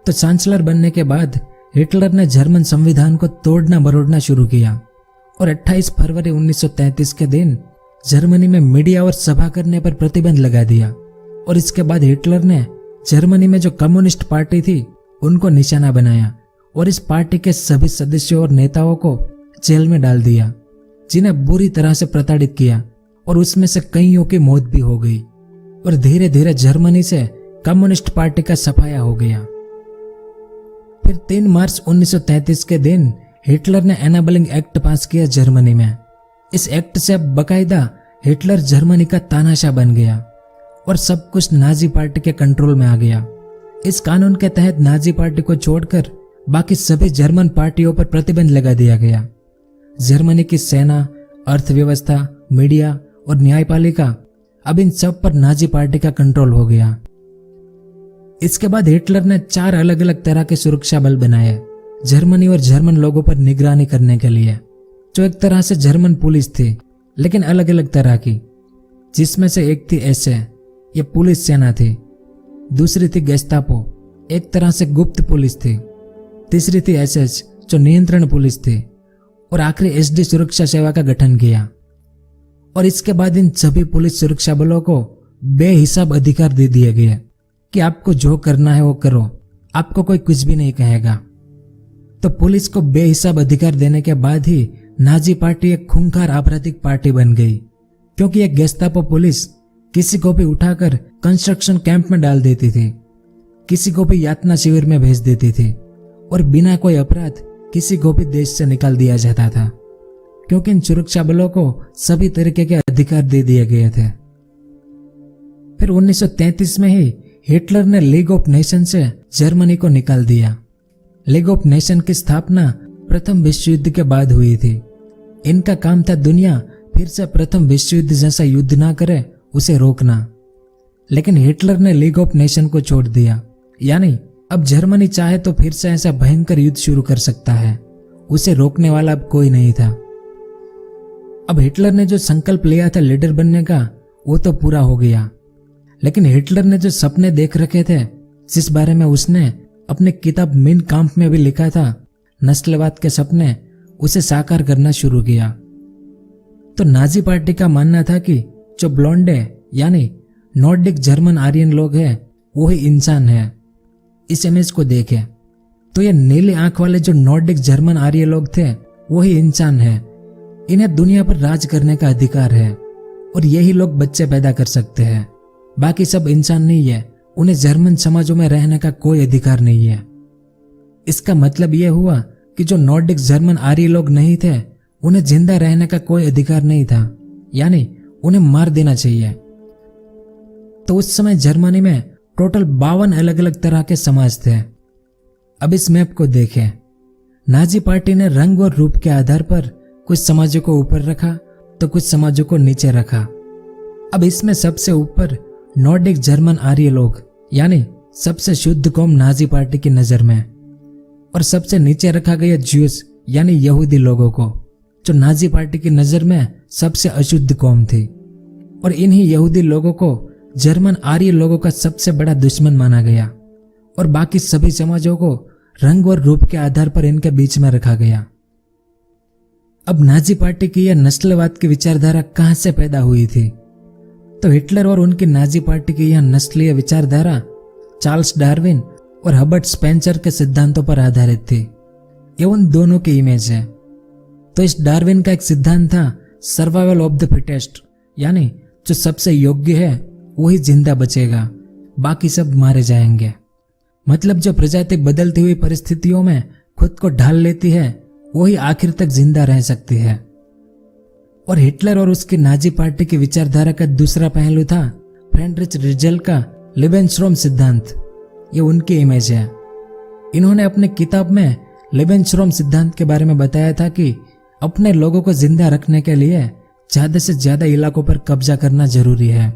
तो चांसलर बनने के बाद हिटलर ने जर्मन संविधान को तोड़ना मरोड़ना शुरू किया और 28 फरवरी 1933 के दिन जर्मनी में मीडिया और सभा करने पर प्रतिबंध लगा दिया। और इसके बाद हिटलर ने जर्मनी में जो कम्युनिस्ट पार्टी थी उनको निशाना बनाया और इस पार्टी के सभी सदस्यों और नेताओं को जेल में डाल दिया, जिन्हें बुरी तरह से प्रताड़ित किया और उसमें से कईयों की मौत भी हो गई। और धीरे धीरे जर्मनी से कम्युनिस्ट पार्टी का सफाया हो गया। फिर 3 मार्च 1933 के दिन हिटलर ने एनाबलिंग एक्ट पास किया जर्मनी में। इस एक्ट से अब बकायदा हिटलर जर्मनी का तानाशाह बन गया और सब कुछ नाजी पार्टी के कंट्रोल में आ गया। इस कानून के तहत नाजी पार्टी को छोड़कर बाकी सभी जर्मन पार्टियों पर प्रतिबंध लगा दिया गया। जर्मनी की सेना, अर्थव्यवस्था, मीडिया और न्यायपालिका, अब इन सब पर नाजी पार्टी का कंट्रोल हो गया। इसके बाद हिटलर ने 4 अलग अलग तरह के सुरक्षा बल बनाए जर्मनी और जर्मन लोगों पर निगरानी करने के लिए, जो एक तरह से जर्मन पुलिस थी लेकिन अलग अलग तरह की, जिसमें से एक थी एसए, ये पुलिस सेना थी। दूसरी थी गेस्तापो, एक तरह से गुप्त पुलिस थी। तीसरी थी एसएस, जो नियंत्रण पुलिस थी। और आखिरी एसडी सुरक्षा सेवा का गठन किया। और इसके बाद इन सभी पुलिस सुरक्षा बलों को बेहिसाब अधिकार दे दिए गए कि आपको जो करना है वो करो, आपको कोई कुछ भी नहीं कहेगा। तो पुलिस को बेहिसाब अधिकार देने के बाद ही नाजी पार्टी एक खूंखार आपराधिक पार्टी बन गई, क्योंकि एक गेस्टापो पुलिस किसी को भी उठाकर कंस्ट्रक्शन कैंप में डाल देती थी, किसी को भी यातना शिविर में भेज देती थी और बिना कोई अपराध किसी को भी देश से निकाल दिया जाता था, क्योंकि इन सुरक्षा बलों को सभी तरीके के अधिकार दे दिए गए थे। फिर 1933 में ही हिटलर ने लीग ऑफ नेशन से जर्मनी को निकाल दिया। लीग ऑफ नेशन की स्थापना प्रथम विश्व युद्ध के बाद हुई थी। इनका काम था दुनिया फिर से प्रथम विश्व युद्ध जैसा युद्ध ना करे उसे रोकना। लेकिन हिटलर ने लीग ऑफ नेशन को छोड़ दिया, यानी अब जर्मनी चाहे तो फिर से ऐसा भयंकर युद्ध शुरू कर सकता है, उसे रोकने वाला अब कोई नहीं था। अब हिटलर ने जो संकल्प लिया था लीडर बनने का, वो तो पूरा हो गया, लेकिन हिटलर ने जो सपने देख रखे थे, जिस बारे में उसने अपनी किताब मेन काम्प में भी लिखा था, नस्लवाद के सपने, उसे साकार करना शुरू किया। तो नाजी पार्टी का मानना था कि जो ब्लॉन्डे यानी नॉर्डिक जर्मन आर्यन लोग हैं वो ही इंसान है। इस इमेज को देखें तो ये नीली आंख वाले जो नॉर्डिक जर्मन आर्य लोग थे वो ही इंसान है। इन्हें दुनिया पर राज करने का अधिकार है और यही लोग बच्चे पैदा कर सकते हैं, बाकी सब इंसान नहीं है, उन्हें जर्मन समाजों में रहने का कोई अधिकार नहीं है। इसका मतलब यह हुआ कि जो नॉर्डिक जर्मन आर्य लोग नहीं थे उन्हें जिंदा रहने का कोई अधिकार नहीं था, यानी उन्हें मार देना चाहिए। तो उस समय जर्मनी में टोटल 52 अलग अलग तरह के समाज थे। अब इस मैप को देखें, नाजी पार्टी ने रंग और रूप के आधार पर कुछ समाजों को ऊपर रखा तो कुछ समाजों को नीचे रखा। अब इसमें सबसे ऊपर नॉर्डिक जर्मन आर्य लोग, यानी सबसे शुद्ध कौम नाजी पार्टी की नजर में, और सबसे नीचे रखा गया ज्यूस यानी यहूदी लोगों को, जो नाजी पार्टी की नजर में सबसे अशुद्ध कौम थी। और इन्हीं यहूदी लोगों को जर्मन आर्य लोगों का सबसे बड़ा दुश्मन माना गया और बाकी सभी समाजों को रंग और रूप के आधार पर इनके बीच में रखा गया। अब नाजी पार्टी की यह नस्लवाद की विचारधारा कहां से पैदा हुई थी? तो हिटलर और उनकी नाजी पार्टी की यह नस्लीय विचारधारा चार्ल्स डार्विन और हर्बर्ट स्पेंसर के सिद्धांतों पर आधारित थी। ये उन दोनों की इमेज है। तो इस डार्विन का एक सिद्धांत था सर्वाइवल ऑफ द फिटेस्ट, यानी जो सबसे योग्य है वही जिंदा बचेगा, बाकी सब मारे जाएंगे। मतलब जो प्रजाति बदलती हुई परिस्थितियों में खुद को ढाल लेती है वही आखिर तक जिंदा रह सकती है। और हिटलर और उसकी नाजी पार्टी की विचारधारा का दूसरा पहलू था फ्रेडरिच रिजल का लेबेनस्ट्रोम सिद्धांत। ये उनकी इमेज है। इन्होंने अपनी किताब में लेबेनस्ट्रोम सिद्धांत के बारे में बताया था कि अपने लोगों को जिंदा रखने के लिए ज्यादा से ज्यादा इलाकों पर कब्जा करना जरूरी है।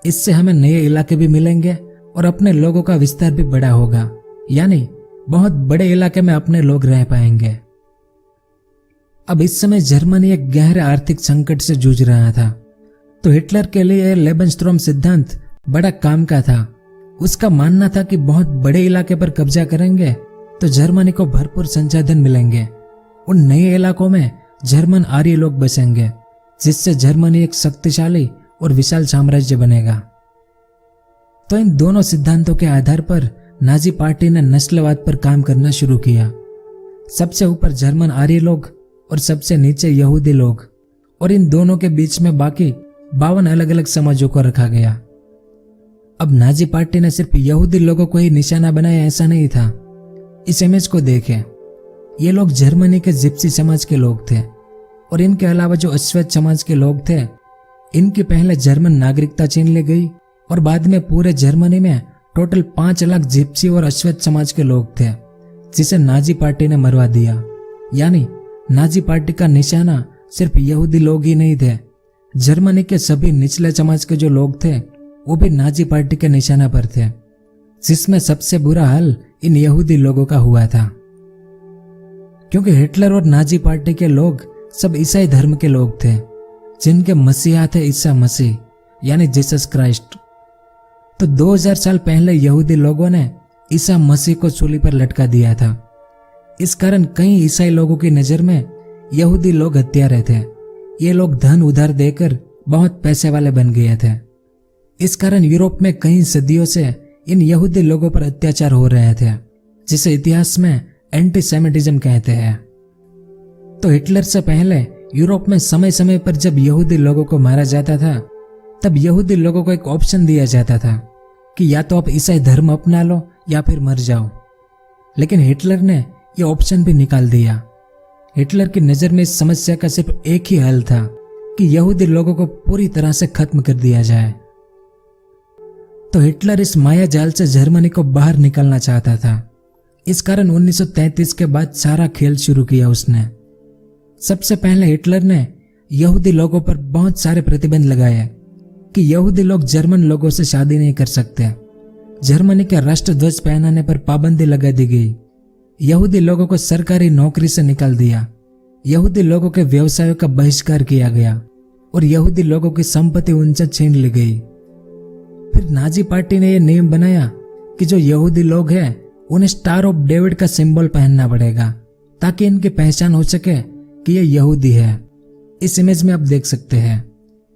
इससे हमें नए इलाके भी मिलेंगे और अपने लोगों का विस्तार भी बड़ा होगा, यानी बहुत बड़े इलाके में अपने लोग रह पाएंगे। अब इस समय जर्मनी एक गहरे आर्थिक संकट से जूझ रहा था, तो हिटलर के लिए लेबेनस्ट्रोम सिद्धांत बड़ा काम का था। उसका मानना था कि बहुत बड़े इलाके पर कब्जा करेंगे तो जर्मनी को भरपूर संसाधन मिलेंगे। उन नए इलाकों में जर्मन आर्य लोग बसेंगे, जिससे जर्मनी एक शक्तिशाली और विशाल साम्राज्य बनेगा। तो इन दोनों सिद्धांतों के आधार पर नाजी पार्टी ने नस्लवाद पर काम करना शुरू किया। सबसे ऊपर जर्मन आर्य लोग और सबसे नीचे यहूदी लोग, और इन दोनों के बीच में बाकी 52 अलग अलग समाजों को रखा गया। अब नाजी पार्टी ने सिर्फ यहूदी लोगों को ही निशाना बनाया ऐसा नहीं था। इस इमेज को देखें, ये लोग जर्मनी के जिप्सी समाज के लोग थे और इनके अलावा जो अश्वेत समाज के लोग थे, इनकी पहले जर्मन नागरिकता छीन ली गई और बाद में पूरे जर्मनी में टोटल 5 लाख जिप्सी और अश्वेत समाज के लोग थे, जिसे नाजी पार्टी ने मरवा दिया। यानी नाजी पार्टी का निशाना सिर्फ यहूदी लोग ही नहीं थे, जर्मनी के सभी निचले समाज के जो लोग थे वो भी नाजी पार्टी के निशाना पर थे, जिसमें सबसे बुरा हाल इन यहूदी लोगों का हुआ था, क्योंकि हिटलर और नाजी पार्टी के लोग सब ईसाई धर्म के लोग थे, जिनके मसीहा थे ईसा मसीह यानी जीसस क्राइस्ट। तो 2000 साल पहले यहूदी लोगों ने ईसा मसीह को सूली पर लटका दिया था। इस कारण कई ईसाई लोगों की नजर में यहूदी लोग हत्यारे थे। ये लोग धन उधार देकर बहुत पैसे वाले बन गए थे। इस कारण यूरोप में कई सदियों से इन यहूदी लोगों पर अत्याचार हो रहे थे जिसे इतिहास में एंटीसेमिटिज्म कहते हैं। तो हिटलर से पहले यूरोप में समय समय पर जब यहूदी लोगों को मारा जाता था, तब यहूदी लोगों को एक ऑप्शन दिया जाता था कि या तो आप ईसाई धर्म अपना लो या फिर मर जाओ। लेकिन हिटलर ने यह ऑप्शन भी निकाल दिया। हिटलर की नज़र में इस समस्या का सिर्फ एक ही हल था कि यहूदी लोगों को पूरी तरह से खत्म कर दिया जाए। तो हिटलर इस माया जाल से जर्मनी को बाहर निकालना चाहता था। इस कारण 1933 के बाद सारा खेल शुरू किया उसने। सबसे पहले हिटलर ने यहूदी लोगों पर बहुत सारे प्रतिबंध लगाए कि यहूदी लोग जर्मन लोगों से शादी नहीं कर सकते। जर्मनी के राष्ट्रध्वज पहनाने पर पाबंदी लगा दी गई। यहूदी लोगों को सरकारी नौकरी से निकाल दिया। यहूदी लोगों के व्यवसायों का बहिष्कार किया गया और यहूदी लोगों की संपत्ति उनसे छीन ली गई। फिर नाजी पार्टी ने यह नियम बनाया कि जो यहूदी लोग हैं उन्हें स्टार ऑफ डेविड का सिंबल पहनना पड़ेगा ताकि इनकी पहचान हो सके कि ये यहूदी है। इस इमेज में आप देख सकते हैं,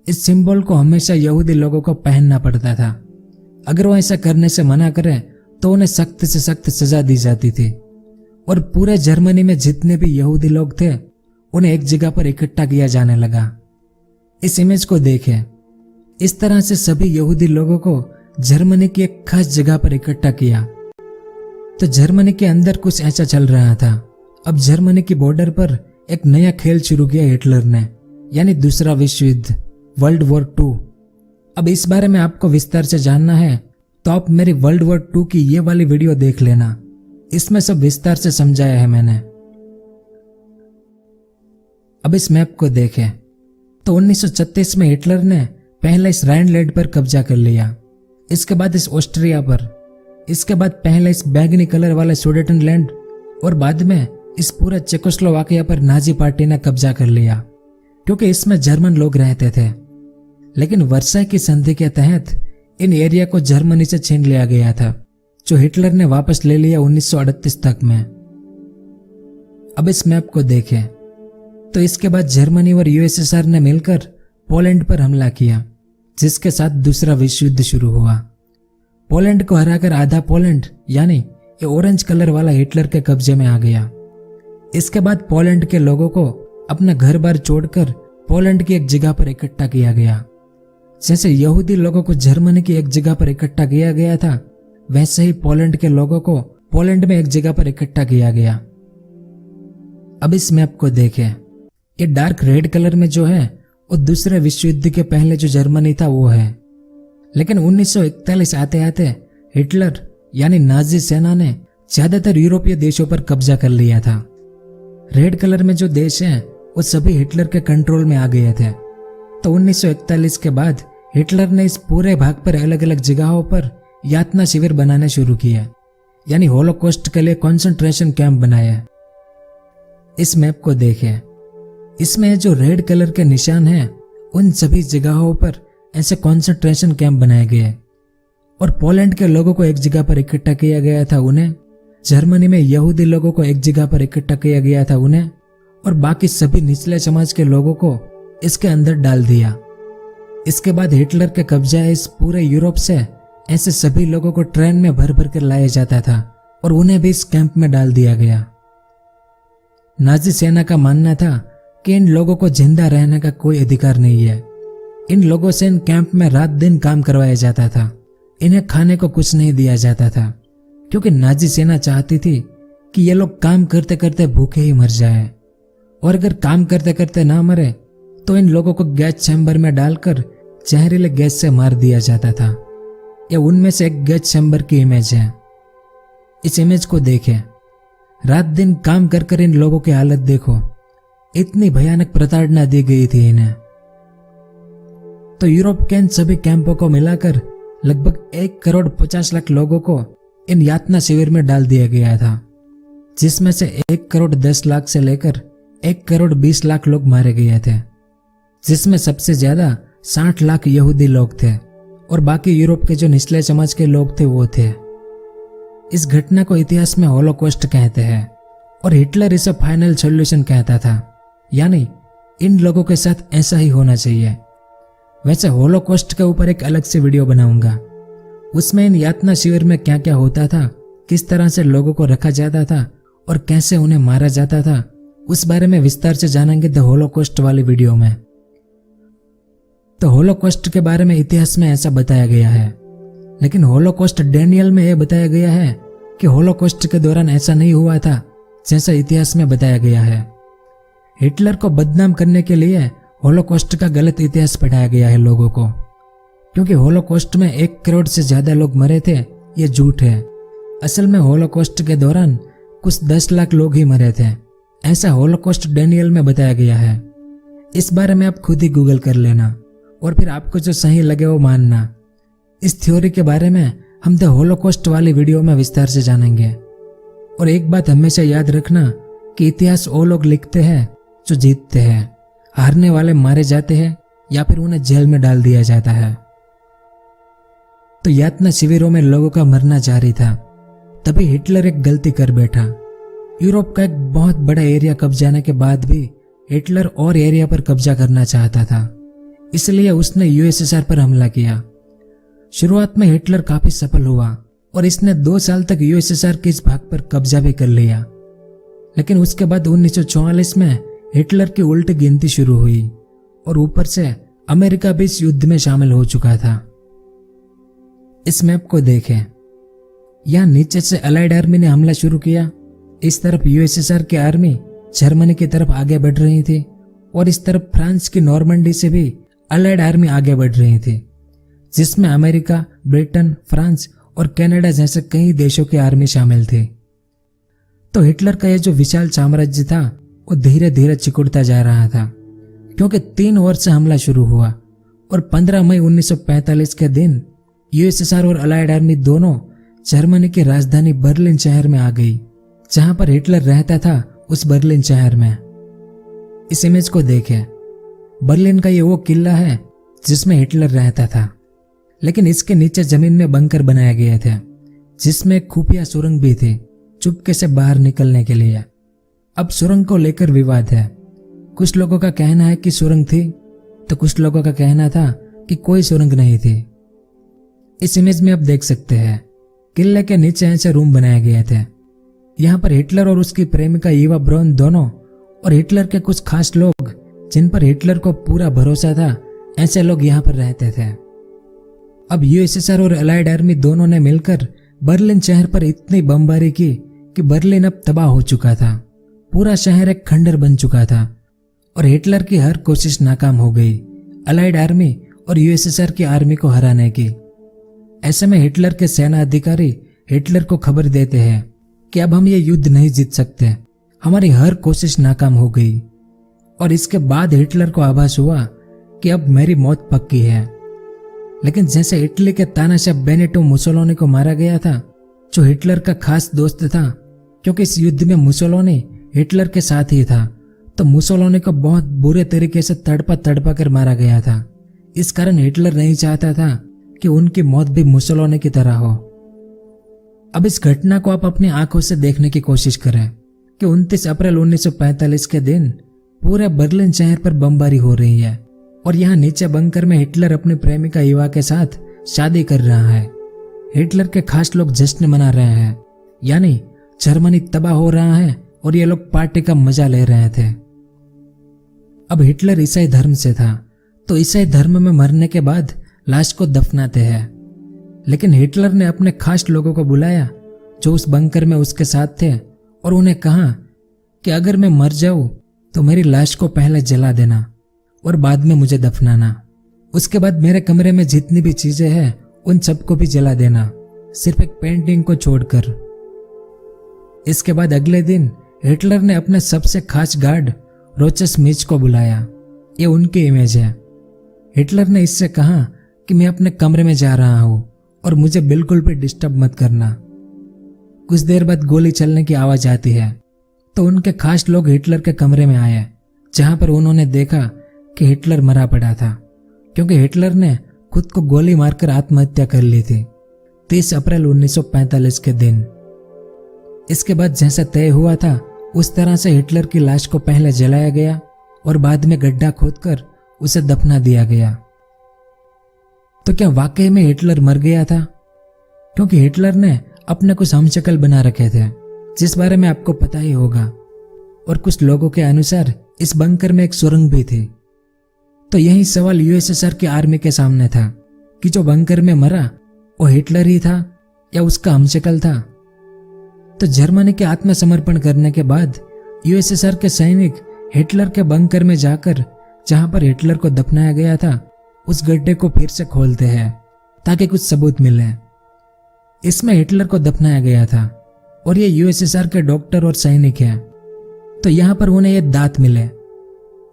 इस सिंबल को हमेशा यहूदी लोगों को पहनना पड़ता था। अगर वो ऐसा करने से मना करें तो उन्हें सख्त से सख्त सजा दी जाती थी। और पूरे जर्मनी में जितने भी यहूदी लोग थे उन्हें एक जगह पर इकट्ठा किया जाने लगा। इस इमेज को देखें। इस तरह से सभी यहूदी लोगों को जर्मनी की एक खास जगह पर इकट्ठा किया। तो जर्मनी के अंदर कुछ ऐसा चल रहा था। अब जर्मनी की बॉर्डर पर एक नया खेल शुरू किया हिटलर ने, यानी दूसरा विश्व युद्ध, वर्ल्ड वॉर 2। अब इस बारे में आपको विस्तार से जानना है तो आप मेरी वर्ल्ड वॉर 2 की ये वाली वीडियो देख लेना। इसमें सब विस्तार से समझाया है मैंने। अब इस मैप को देखें तो 1936 में हिटलर ने पहले इस राइनलैंड पर कब्जा कर लिया, इसके बाद इस ऑस्ट्रिया पर, इसके बाद पहले इस बैगनी कलर वाले सुडेटनलैंड और बाद में इस पूरे चेकोस्लोवाकिया पर नाजी पार्टी ने कब्जा कर लिया क्योंकि इसमें जर्मन लोग रहते थे। लेकिन वर्साई की संधि के तहत इन एरिया को जर्मनी से छीन लिया गया था, जो हिटलर ने वापस ले लिया 1938 तक में। अब इस मैप को देखें तो इसके बाद जर्मनी और यूएसएसआर ने मिलकर पोलैंड पर हमला किया, जिसके साथ दूसरा विश्व युद्ध शुरू हुआ। पोलैंड को हराकर आधा पोलैंड यानी ये ऑरेंज कलर वाला हिटलर के कब्जे में आ गया। इसके बाद पोलैंड के लोगों को अपना घर बार छोड़कर पोलैंड की एक जगह पर इकट्ठा किया गया। जैसे यहूदी लोगों को जर्मनी की एक जगह पर इकट्ठा किया गया था, वैसे ही पोलैंड के लोगों को पोलैंड में एक जगह पर इकट्ठा किया गया। अब इस मैप को देखें। ये डार्क रेड कलर में जो है वो दूसरे विश्व युद्ध के पहले जो जर्मनी था वो है। लेकिन 1941 आते आते हिटलर यानी नाजी सेना ने ज्यादातर यूरोपीय देशों पर कब्जा कर लिया था। रेड कलर में जो देश हैं वो सभी हिटलर के कंट्रोल में आ गए थे। तो 1941 के बाद हिटलर ने इस पूरे भाग पर अलग अलग जगहों पर यातना शिविर बनाने शुरू किए, यानी होलोकॉस्ट के लिए कंसंट्रेशन कैंप बनाए। इस मैप को देखें। इसमें जो रेड कलर के निशान हैं उन सभी जगहों पर ऐसे कंसंट्रेशन कैंप बनाए गए और पोलैंड के लोगों को एक जगह पर इकट्ठा किया गया था उन्हें, जर्मनी में यहूदी लोगों को एक जगह पर इकट्ठा किया गया था उन्हें, और बाकी सभी निचले समाज के लोगों को इसके अंदर डाल दिया। इसके बाद हिटलर के कब्जा इस पूरे यूरोप से ऐसे सभी लोगों को ट्रेन में भर भर कर लाया जाता था और उन्हें भी इस कैंप में डाल दिया गया। नाजी सेना का मानना था कि इन लोगों को जिंदा रहने का कोई अधिकार नहीं है। इन लोगों से इन कैंप में रात दिन काम करवाया जाता था। इन्हें खाने को कुछ नहीं दिया जाता था क्योंकि नाजी सेना चाहती थी कि ये लोग काम करते करते भूखे ही मर जाए, और अगर काम करते करते ना मरे तो इन लोगों को गैस चैम्बर में डालकर जहरीले गैस से मार दिया जाता था। यह उनमें से एक गैस चैम्बर की इमेज है। इस इमेज को देखें। रात दिन काम कर कर इन लोगों की हालत देखो, इतनी भयानक प्रताड़ना दी गई थी इन्हें। तो यूरोप के इन सभी कैंपों को मिलाकर लगभग 1,50,00,000 लोगों को इन यातना शिविर में डाल दिया गया था, जिसमें से 1,10,00,000 से लेकर 1,20,00,000 लोग मारे गए थे, जिसमें सबसे ज्यादा 60 लाख यहूदी लोग थे और बाकी यूरोप के जो निचले समाज के लोग थे वो थे। इस घटना को इतिहास में होलोकॉस्ट कहते हैं और हिटलर इसे फाइनल सॉल्यूशन कहता था, यानी इन लोगों के साथ ऐसा ही होना चाहिए। वैसे होलोकॉस्ट के ऊपर एक अलग से वीडियो बनाऊंगा, उसमें इन यातना शिविर में क्या क्या होता था, किस तरह से लोगों को रखा जाता था और कैसे उन्हें मारा जाता था, उस बारे में विस्तार से जानेंगे द होलोकॉस्ट वाली वीडियो में। तो होलोकॉस्ट के बारे में इतिहास में ऐसा बताया गया है, लेकिन होलोकॉस्ट डैनियल में यह बताया गया है कि होलोकॉस्ट के दौरान ऐसा नहीं हुआ था जैसा इतिहास में बताया गया है। हिटलर को बदनाम करने के लिए होलोकॉस्ट का गलत इतिहास पढ़ाया गया है लोगों को, क्योंकि होलोकॉस्ट में 1 करोड़ से ज्यादा लोग मरे थे, ये झूठ है। असल में होलोकॉस्ट के दौरान कुछ 10 लाख लोग ही मरे थे, ऐसा होलोकॉस्ट डैनियल में बताया गया है। इस बारे में आप खुद ही गूगल कर लेना और फिर आपको जो सही लगे वो मानना। इस थ्योरी के बारे में हम द होलोकॉस्ट वाली वीडियो में विस्तार से जानेंगे। और एक बात हमेशा याद रखना कि इतिहास वो लोग लिखते हैं जो जीतते हैं, हारने वाले मारे जाते हैं या फिर उन्हें जेल में डाल दिया जाता है। तो यातना शिविरों में लोगों का मरना जारी था, तभी हिटलर एक गलती कर बैठा। यूरोप का एक बहुत बड़ा एरिया कब्जाने के बाद भी हिटलर और एरिया पर कब्जा करना चाहता था, इसलिए उसने यूएसएसआर पर हमला किया। शुरुआत में हिटलर काफी सफल हुआ और इसने 2 साल तक यूएसएसआर के इस भाग पर कब्जा भी कर लिया। लेकिन उसके बाद 1944 में हिटलर की उल्टी गिनती शुरू हुई और ऊपर से अमेरिका भी इस युद्ध में शामिल हो चुका था। इस मैप को देखें, यहां नीचे से अलाइड आर्मी ने हमला शुरू किया, इस तरफ यूएसएसआर की आर्मी जर्मनी की तरफ आगे बढ़ रही थी और इस तरफ फ्रांस की नॉर्मंडी से भी अलाइड आर्मी आगे बढ़ रही थी, जिसमें अमेरिका, ब्रिटेन, फ्रांस और कनाडा जैसे कई देशों की आर्मी शामिल थी। तो हिटलर का यह जो विशाल साम्राज्य था वो धीरे धीरे सिकुड़ता जा रहा था, क्योंकि 3 ओर से हमला शुरू हुआ और 15 मई 1945 के दिन यूएसएसआर और अलाइड आर्मी दोनों जर्मनी की राजधानी बर्लिन शहर में आ गई, जहां पर हिटलर रहता था। उस बर्लिन शहर में इस इमेज को देखें, बर्लिन का ये वो किला है जिसमें हिटलर रहता था, लेकिन इसके नीचे जमीन में बंकर बनाए गए थे, जिसमें एक खुफिया सुरंग भी थी चुपके से बाहर निकलने के लिए। अब सुरंग को लेकर विवाद है, कुछ लोगों का कहना है कि सुरंग थी, तो कुछ लोगों का कहना था कि कोई सुरंग नहीं थी। इस इमेज में आप देख सकते हैं किले के नीचे ऐसे रूम बनाए गए थे। यहाँ पर हिटलर और उसकी प्रेमिका ईवा ब्राउन दोनों और हिटलर के कुछ खास लोग, जिन पर हिटलर को पूरा भरोसा था, ऐसे लोग यहाँ पर रहते थे। अब यूएसएसआर और अलाइड आर्मी दोनों ने मिलकर बर्लिन शहर पर इतनी बमबारी की कि बर्लिन अब तबाह हो चुका था, पूरा शहर एक खंडर बन चुका था और हिटलर की हर कोशिश नाकाम हो गई अलाइड आर्मी और यूएसएसआर की आर्मी को हराने की। ऐसे में हिटलर के सेना अधिकारी हिटलर को खबर देते हैं कि अब हम ये युद्ध नहीं जीत सकते, हमारी हर कोशिश नाकाम हो गई। और इसके बाद हिटलर को आभास हुआ कि अब मेरी मौत पक्की है। लेकिन जैसे इटली के तानाशाह बेनिटो मुसोलिनी को मारा गया था, जो हिटलर का खास दोस्त था, क्योंकि इस युद्ध में मुसोलिनी हिटलर के साथ ही था, तो मुसोलिनी को बहुत बुरे तरीके से तड़पा कर मारा गया था। इस कारण हिटलर नहीं चाहता था कि उनकी मौत भी मुसोलिनी की तरह हो। अब इस घटना को आप अपनी आंखों से देखने की कोशिश करें कि 29 अप्रैल 1945 के दिन पूरे बर्लिन शहर पर बमबारी हो रही है और यहाँ नीचे बंकर में हिटलर अपनी प्रेमिका ईवा के साथ शादी कर रहा है। हिटलर के खास लोग जश्न मना रहे हैं, यानी जर्मनी तबाह हो रहा है और ये लोग पार्टी का मजा ले रहे थे। अब हिटलर ईसाई धर्म से था, तो ईसाई धर्म में मरने के बाद लाश को दफनाते हैं, लेकिन हिटलर ने अपने खास लोगों को बुलाया जो उस बंकर में उसके साथ थे और उन्हें कहा कि अगर मैं मर जाऊं तो मेरी लाश को पहले जला देना और बाद में मुझे दफनाना। उसके बाद मेरे कमरे में जितनी भी चीजें हैं उन सबको भी जला देना, सिर्फ एक पेंटिंग को छोड़कर। इसके बाद अगले दिन हिटलर ने अपने सबसे खास गार्ड रोचस मिच को बुलाया। ये उनकी इमेज है। हिटलर ने इससे कहा कि मैं अपने कमरे में जा रहा हूं और मुझे बिल्कुल भी डिस्टर्ब मत करना। कुछ देर बाद गोली चलने की आवाज आती है, तो उनके खास लोग हिटलर के कमरे में आए, जहां पर उन्होंने देखा कि हिटलर मरा पड़ा था, क्योंकि हिटलर ने खुद को गोली मारकर आत्महत्या कर ली थी 30 अप्रैल 1945 के दिन। इसके बाद जैसा तय हुआ था उस तरह से हिटलर की लाश को पहले जलाया गया और बाद में गड्ढा खोदकर उसे दफना दिया गया। तो क्या वाकई में हिटलर मर गया था? क्योंकि हिटलर ने अपने कुछ हमशक्ल बना रखे थे, जिस बारे में आपको पता ही होगा। और कुछ लोगों के अनुसार इस बंकर में एक सुरंग भी थी। तो यही सवाल यूएसएसआर की आर्मी के सामने था कि जो बंकर में मरा वो हिटलर ही था या उसका हमशक्ल था। तो जर्मनी के आत्मसमर्पण करने के बाद यूएसएसआर के सैनिक हिटलर के बंकर में जाकर जहां पर हिटलर को दफनाया गया था उस गड्ढे को फिर से खोलते हैं ताकि कुछ सबूत मिले। इसमें हिटलर को दफनाया गया था और ये यूएसएसआर के डॉक्टर और सैनिक हैं। तो यहां पर उन्हें ये दांत मिले।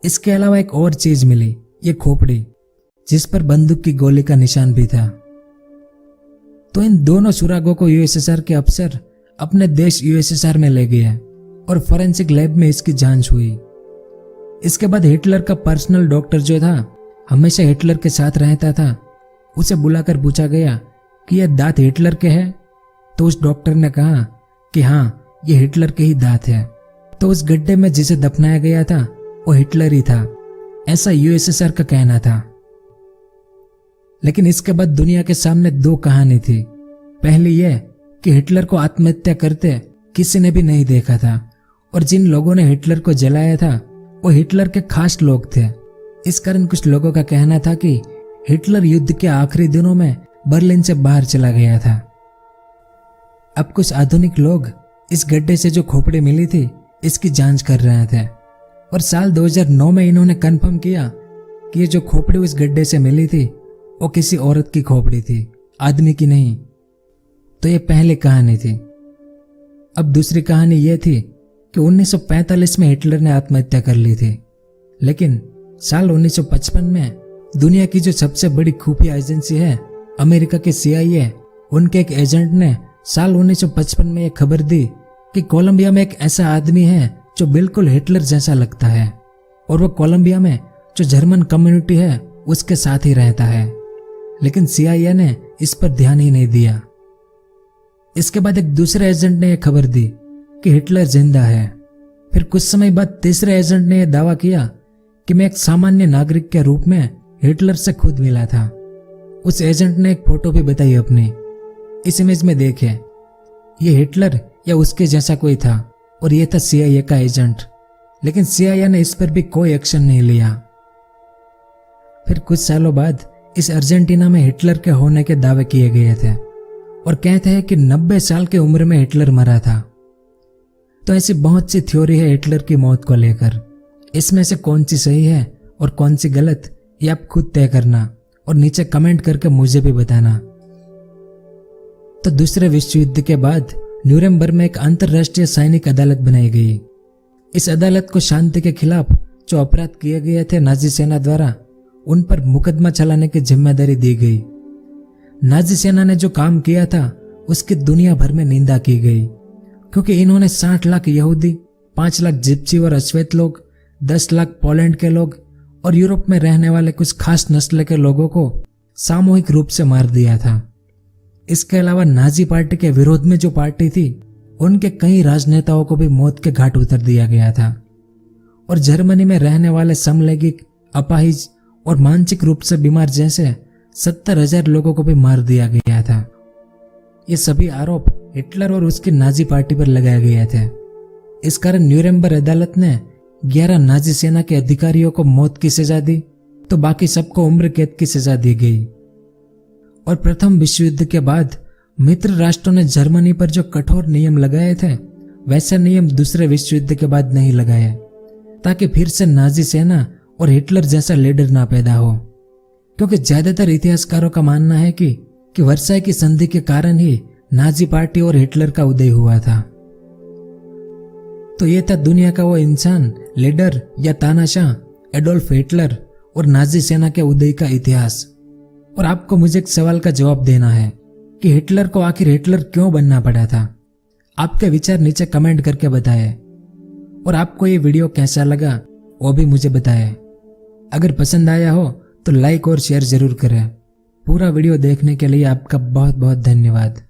इसके अलावा एक और चीज मिली, ये खोपड़ी, जिस पर बंदूक की गोली का निशान भी था। तो इन दोनों सुरागों को यूएसएसआर के अफसर अपने देश यूएसएसआर में ले गए और फोरेंसिक लैब में इसकी जांच हुई। इसके बाद हिटलर का पर्सनल डॉक्टर जो था, हमेशा हिटलर के साथ रहता था, उसे बुलाकर पूछा गया कि यह दांत हिटलर के हैं। तो उस डॉक्टर ने कहा कि हाँ, ये हिटलर के ही दांत है। तो उस गड्ढे में जिसे दफनाया गया था वो हिटलर ही था, ऐसा यूएसएसआर का कहना था। लेकिन इसके बाद दुनिया के सामने दो कहानी थी। पहली यह कि हिटलर को आत्महत्या करते किसी ने भी नहीं देखा था और जिन लोगों ने हिटलर को जलाया था वो हिटलर के खास लोग थे। इस कारण कुछ लोगों का कहना था कि हिटलर युद्ध के आखिरी दिनों में बर्लिन से बाहर चला गया था। अब कुछ आधुनिक लोग इस गड्ढे से जो खोपड़ी मिली थी इसकी जांच कर रहे थे और साल 2009 में इन्होंने कंफर्म किया कि ये जो खोपड़ी उस गड्ढे से मिली थी वो किसी औरत की खोपड़ी थी, आदमी की नहीं। तो ये पहली कहानी थी। अब दूसरी कहानी यह थी कि 1945 में हिटलर ने आत्महत्या कर ली थी, लेकिन साल 1955 में दुनिया की जो सबसे बड़ी खुफिया एजेंसी है अमेरिका के CIA, उनके एक एजेंट ने साल 1955 में यह खबर दी कि कोलंबिया में एक ऐसा आदमी है जो बिल्कुल हिटलर जैसा लगता है और वो कोलंबिया में जो जर्मन कम्युनिटी है उसके साथ ही रहता है। लेकिन CIA ने इस पर ध्यान ही नहीं दिया। इसके बाद एक दूसरे एजेंट ने यह खबर दी कि हिटलर जिंदा है। फिर कुछ समय बाद तीसरे एजेंट ने यह दावा किया कि मैं एक सामान्य नागरिक के रूप में हिटलर से खुद मिला था। उस एजेंट ने एक फोटो भी बताई अपनी। इस इमेज में देखे, ये हिटलर या उसके जैसा कोई था और यह था CIA का एजेंट। लेकिन CIA ने इस पर भी कोई एक्शन नहीं लिया। फिर कुछ सालों बाद इस अर्जेंटीना में हिटलर के होने के दावे किए गए थे और कहते हैं कि 90 साल की उम्र में हिटलर मरा था। तो ऐसी बहुत सी थ्योरी है हिटलर की मौत को लेकर। इसमें से कौन सी सही है और कौन सी गलत, ये आप खुद तय करना और नीचे कमेंट करके मुझे भी बताना। तो दूसरे विश्व युद्ध के बाद न्यूरेमबर्ग में एक अंतर्राष्ट्रीय सैनिक अदालत बनाई गई। इस अदालत को शांति के खिलाफ जो अपराध किए गए थे नाजी सेना द्वारा, उन पर मुकदमा चलाने की जिम्मेदारी दी गई। नाजी सेना ने जो काम किया था उसकी दुनिया भर में निंदा की गई, क्योंकि इन्होंने 60 लाख यहूदी, 5 लाख जिप्सी और अश्वेत लोग, 10 लाख पोलैंड के लोग और यूरोप में रहने वाले कुछ खास नस्ल के लोगों को सामूहिक रूप से मार दिया था। इसके अलावा नाजी पार्टी के विरोध में जो पार्टी थी उनके कई राजनेताओं को भी मौत के घाट उतर दिया गया था और जर्मनी में रहने वाले समलैंगिक, अपाहिज और मानसिक रूप से बीमार जैसे 70,000 लोगों को भी मार दिया गया था। ये सभी आरोप हिटलर और उसकी नाजी पार्टी पर लगाए गए थे। इस कारण न्यूरेमबर्ग अदालत ने 11 नाजी सेना के अधिकारियों को मौत की सजा दी, तो बाकी सबको उम्र कैद की सजा दी गई। और प्रथम विश्व युद्ध के बाद मित्र राष्ट्रों ने जर्मनी पर जो कठोर नियम लगाए थे वैसे नियम दूसरे विश्व युद्ध के बाद नहीं लगाए, ताकि फिर से नाजी सेना और हिटलर जैसा लीडर ना पैदा हो। क्योंकि ज्यादातर इतिहासकारों का मानना है कि वर्साई की संधि के कारण ही नाजी पार्टी और हिटलर का उदय हुआ था। तो ये था दुनिया का वो इंसान, लीडर या तानाशाह एडोल्फ हिटलर और नाजी सेना के उदय का इतिहास। और आपको मुझे एक सवाल का जवाब देना है कि हिटलर को आखिर हिटलर क्यों बनना पड़ा था। आपके विचार नीचे कमेंट करके बताएं और आपको ये वीडियो कैसा लगा वो भी मुझे बताएं। अगर पसंद आया हो तो लाइक और शेयर जरूर करें। पूरा वीडियो देखने के लिए आपका बहुत बहुत धन्यवाद।